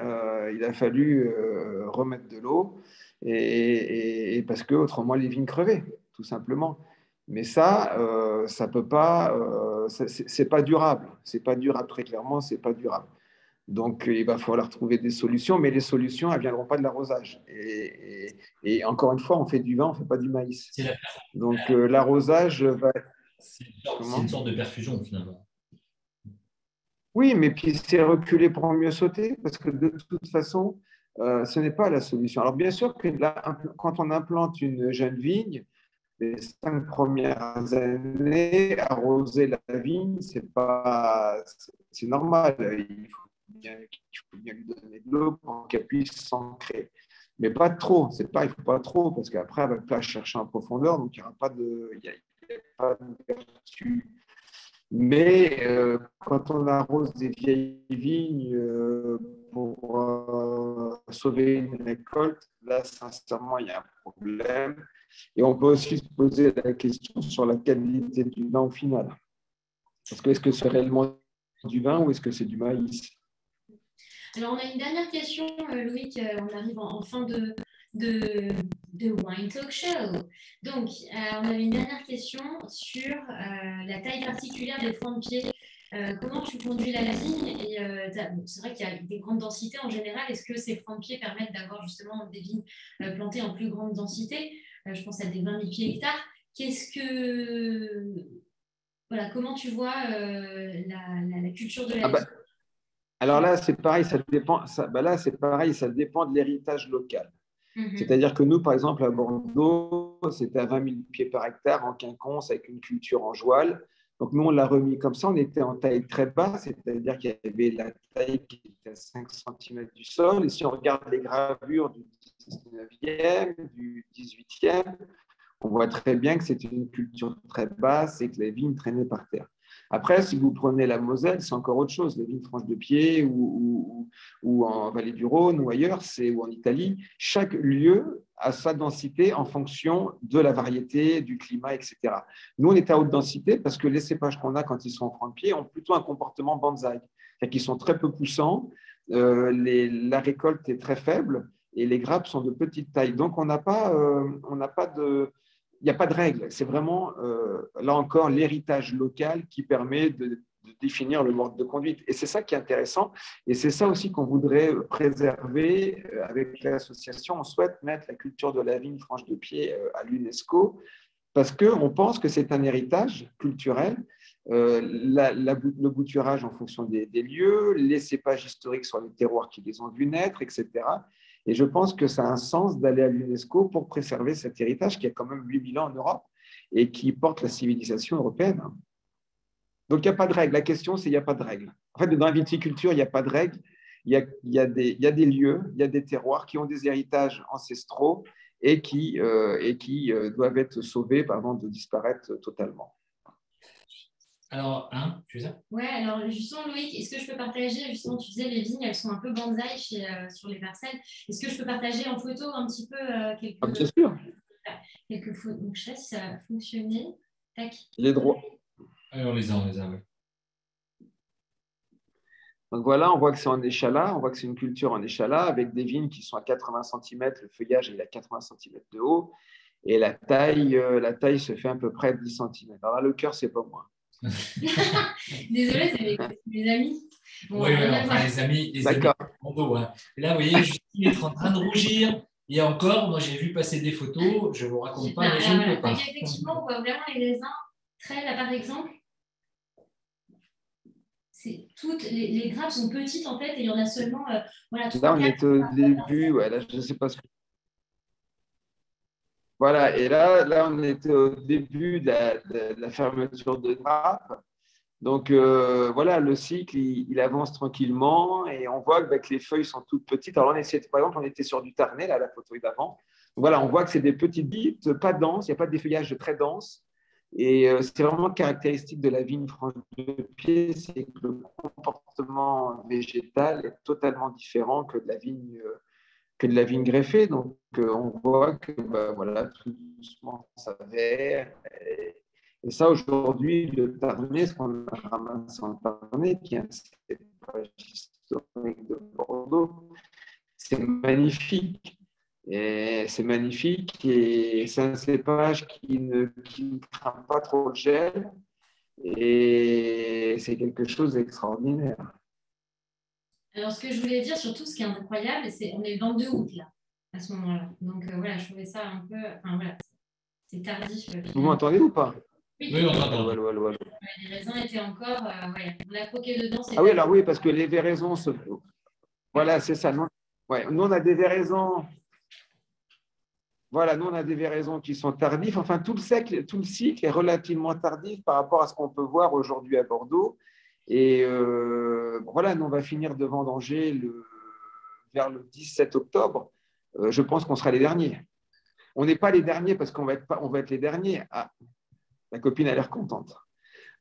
Speaker 1: Il a fallu remettre de l'eau et parce que autrement les vignes crevaient, tout simplement. Mais ça peut pas, c'est pas durable. C'est pas durable, très clairement, c'est pas durable. Donc, il va falloir trouver des solutions, mais les solutions, elles ne viendront pas de l'arrosage. Et encore une fois, on fait du vin, on ne fait pas du maïs.
Speaker 2: c'est la-
Speaker 1: Donc, l'arrosage va...
Speaker 2: c'est une
Speaker 1: Comment?
Speaker 2: sorte de perfusion finalement.
Speaker 1: Oui, mais puis c'est reculer pour mieux sauter, parce que de toute façon, ce n'est pas la solution. Alors, bien sûr que là, quand on implante une jeune vigne, les 5 premières années, arroser la vigne, c'est normal. Il faut bien lui donner de l'eau pour qu'elle puisse s'ancrer. Mais pas trop, il ne faut pas trop, parce qu'après, elle va pas chercher en profondeur, donc il n'y aura pas de vertu. Mais quand on arrose des vieilles vignes pour sauver une récolte, là, sincèrement, il y a un problème. Et on peut aussi se poser la question sur la qualité du vin au final. Parce que est-ce que c'est réellement du vin ou est-ce que c'est du maïs?
Speaker 4: Alors, on a une dernière question, Loïc. On arrive en fin de Wine Talk Show. Donc, on avait une dernière question sur la taille particulière des fronts de pied. Comment tu conduis la vigne? Et c'est vrai qu'il y a des grandes densités en général. Est-ce que ces fronts de pied permettent d'avoir justement des vignes plantées en plus grande densité? Je pense à des 20 000 pieds hectares. Voilà, comment tu vois la culture de la vigne?
Speaker 1: Alors là, c'est pareil, ça dépend. Là, c'est pareil, ça dépend de l'héritage local. C'est-à-dire que nous, par exemple, à Bordeaux, c'était à 20 000 pieds par hectare en quinconce avec une culture en joual. Donc, nous, on l'a remis comme ça. On était en taille très basse, c'est-à-dire qu'il y avait la taille qui était à 5 cm du sol. Et si on regarde les gravures du 19e, du 18e, on voit très bien que c'était une culture très basse et que les vignes traînaient par terre. Après, si vous prenez la Moselle, c'est encore autre chose. Les vignes franches de pied ou en vallée du Rhône ou ailleurs, ou en Italie, chaque lieu a sa densité en fonction de la variété, du climat, etc. Nous, on est à haute densité parce que les cépages qu'on a quand ils sont en franc de pied ont plutôt un comportement bonsaï, c'est-à-dire qu'ils sont très peu poussants, la récolte est très faible et les grappes sont de petite taille. Donc, on n'a pas il n'y a pas de règle. C'est vraiment, là encore, l'héritage local qui permet définir le mode de conduite. Et c'est ça qui est intéressant. Et c'est ça aussi qu'on voudrait préserver avec l'association. On souhaite mettre la culture de la vigne franche de pied à l'UNESCO parce qu'on pense que c'est un héritage culturel. Le bouturage en fonction des lieux, les cépages historiques sur les terroirs qui les ont vus naître, etc. Et je pense que ça a un sens d'aller à l'UNESCO pour préserver cet héritage qui a quand même 8000 ans en Europe et qui porte la civilisation européenne. Donc, il n'y a pas de règle. La question, c'est il n'y a pas de règle. En fait, dans la viticulture, il n'y a pas de règle. Il y a des lieux, il y a des terroirs qui ont des héritages ancestraux et qui doivent être sauvés avant de disparaître totalement.
Speaker 2: Alors, tu sais ça?
Speaker 4: Ouais, alors justement, Loïc, est-ce que je peux partager, justement, tu disais les vignes, elles sont un peu bonsaï sur les parcelles. Est-ce que je peux partager en photo un petit peu
Speaker 1: Bien sûr.
Speaker 4: quelques photos? Donc, je sais pas si ça va fonctionner. Tac.
Speaker 1: Les droits.
Speaker 2: Oui, on les a, oui.
Speaker 1: Donc voilà, on voit que c'est en échalas, on voit que c'est une culture en échalas avec des vignes qui sont à 80 cm, le feuillage est à 80 cm de haut et la taille se fait à peu près 10 cm. Alors là, le cœur, c'est pas moi.
Speaker 4: Désolée, c'est mes amis.
Speaker 2: Bon, oui, enfin, les amis.
Speaker 1: D'accord.
Speaker 2: Hein. Et là, vous voyez, Justine est en train de rougir. Et encore, moi, j'ai vu passer des photos. Je ne vous raconte pas, mais je ne peux pas.
Speaker 4: Effectivement, on voit vraiment les raisins très, là, par exemple. Toutes les grappes sont petites, en fait, et il y en a seulement... voilà, 3,
Speaker 1: là, on est au début. Ouais, là, je ne sais pas ce que... Voilà, et là, on était au début de la fermeture de grappes. Donc, voilà, le cycle, il avance tranquillement et on voit que les feuilles sont toutes petites. Alors, par exemple, on était sur du Tarnet, là, la photo d'avant. Voilà, on voit que c'est des petites bites, pas denses, il n'y a pas de défeuillage très dense. Et c'est vraiment caractéristique de la vigne franche de pied, c'est que le comportement végétal est totalement différent que de la vigne greffée. Donc, on voit que voilà, tout doucement, ça vert. Et ça, aujourd'hui, le Tarnet, ce qu'on a ramassé en Tarnet, qui est un cépage historique de Bordeaux, c'est magnifique. Et c'est magnifique et c'est un cépage qui ne craint pas trop le gel et c'est quelque chose d'extraordinaire.
Speaker 4: Alors, ce que je voulais dire, surtout, ce qui est incroyable, c'est qu'on est le 22 août, là, à ce moment-là. Donc, voilà, je trouvais ça un peu... Enfin, voilà, c'est tardif.
Speaker 1: Vous m'entendez ou pas?
Speaker 2: Oui, on entend.
Speaker 4: Les raisins étaient encore... on a croqué dedans.
Speaker 1: Ah oui, alors oui, parce que les véraisons... Voilà, c'est ça. Nous, on a des véraisons... Voilà, nous, on a des véraisons qui sont tardives. Enfin, tout le cycle est relativement tardif par rapport à ce qu'on peut voir aujourd'hui à Bordeaux. Et voilà, nous, on va finir de vendanger vers le 17 octobre. Je pense qu'on sera les derniers. On n'est pas les derniers parce qu'on va être les derniers. Ah, la copine a l'air contente.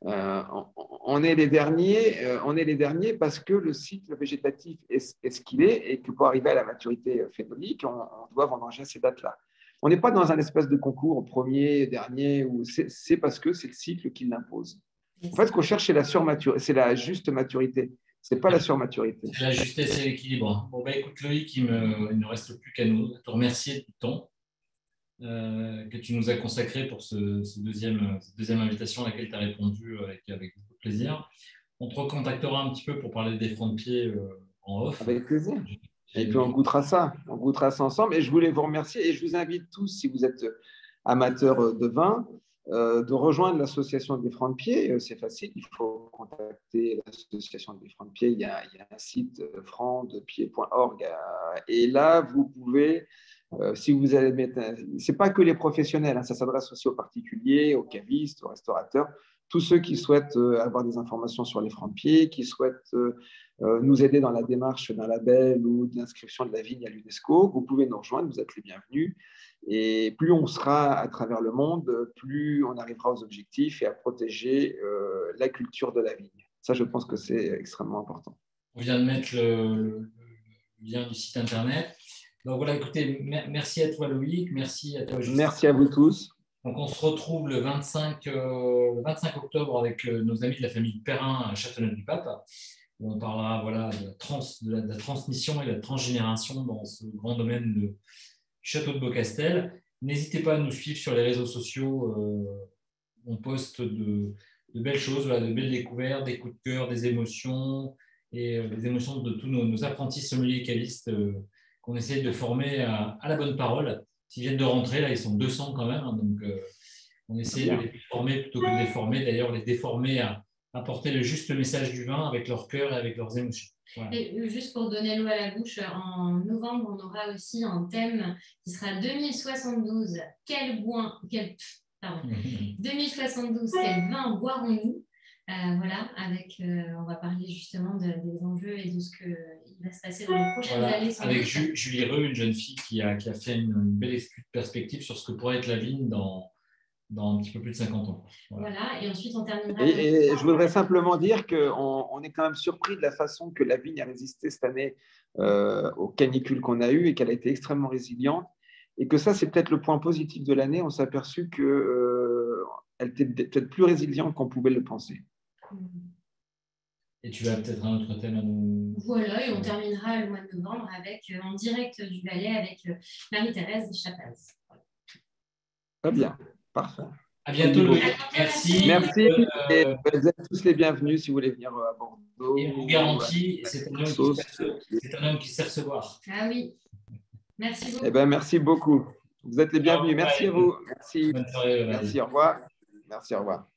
Speaker 1: On est les derniers parce que le cycle végétatif est ce qu'il est et que pour arriver à la maturité phénolique, on doit vendanger à ces dates-là. On n'est pas dans un espèce de concours premier, dernier, c'est parce que c'est le cycle qui l'impose. En fait, ce qu'on cherche, c'est la juste maturité. Ce n'est pas la surmaturité.
Speaker 2: C'est la justesse et l'équilibre. Bon, écoute, Loïc, il ne reste plus qu'à te remercier du temps que tu nous as consacré pour cette deuxième invitation à laquelle tu as répondu avec beaucoup de plaisir. On te recontactera un petit peu pour parler des francs de pied en off.
Speaker 1: Avec plaisir. Et puis on goûtera ça ensemble. Et je voulais vous remercier et je vous invite tous, si vous êtes amateurs de vin, de rejoindre l'association des francs de pied. C'est facile, il faut contacter l'association des francs de pied. Il y a un site francsdepied.org et là vous pouvez, si vous allez mettre, c'est pas que les professionnels, ça s'adresse aussi aux particuliers, aux cavistes, aux restaurateurs, tous ceux qui souhaitent avoir des informations sur les francs de pied, qui souhaitent nous aider dans la démarche d'un label ou de l'inscription de la vigne à l'UNESCO, vous pouvez nous rejoindre, vous êtes les bienvenus. Et plus on sera à travers le monde, plus on arrivera aux objectifs et à protéger la culture de la vigne. Ça, je pense que c'est extrêmement important.
Speaker 2: On vient de mettre le lien du site internet. Donc voilà, écoutez, merci à toi Loïc, merci à toi Justine.
Speaker 1: Merci à vous tous.
Speaker 2: Donc on se retrouve le 25 octobre avec nos amis de la famille Perrin à Châteauneuf-du-Pape. On parlera de la transmission et de la transgénération dans ce grand domaine du château de Beaucastel. N'hésitez pas à nous suivre sur les réseaux sociaux. On poste de belles choses, voilà, de belles découvertes, des coups de cœur, des émotions, et les émotions de tous nos apprentis sommeliers cavistes qu'on essaie de former à la bonne parole. S'ils viennent de rentrer, là, ils sont 200 quand même, hein, donc on essaie de les former plutôt que de les déformer. D'ailleurs, les déformer à apporter le juste message du vin avec leur cœur et avec leurs émotions. Voilà.
Speaker 4: Et juste pour donner l'eau à la bouche, en novembre, on aura aussi un thème qui sera 2072. Quel 2072, quel vin boirons-nous? Voilà, on va parler justement des enjeux et de ce qu'il va se passer dans les prochaines années.
Speaker 2: Avec Julie Reux, une jeune fille qui a fait une belle perspective sur ce que pourrait être la vigne dans un petit peu plus de 50 ans.
Speaker 4: Voilà, et ensuite on terminera.
Speaker 1: Et je voudrais simplement dire qu'on est quand même surpris de la façon que la vigne a résisté cette année aux canicules qu'on a eues et qu'elle a été extrêmement résiliente. Et que ça, c'est peut-être le point positif de l'année. On s'est aperçu qu'elle était peut-être plus résiliente qu'on pouvait le penser.
Speaker 2: Et tu as peut-être un autre thème à nous…
Speaker 4: Voilà, et on terminera le mois de novembre en direct du Valais avec Marie-Thérèse Chapaz.
Speaker 1: Très bien, parfait.
Speaker 2: À bientôt. Merci.
Speaker 1: Merci. Et vous êtes tous les bienvenus si vous voulez venir à Bordeaux.
Speaker 2: Et on vous garantit, c'est un homme qui sait recevoir.
Speaker 4: Ah oui. Merci beaucoup.
Speaker 1: Eh bien, merci beaucoup. Vous êtes les bienvenus. Merci à vous. Merci.
Speaker 2: Bonne soirée,
Speaker 1: merci, au revoir. Merci, au revoir.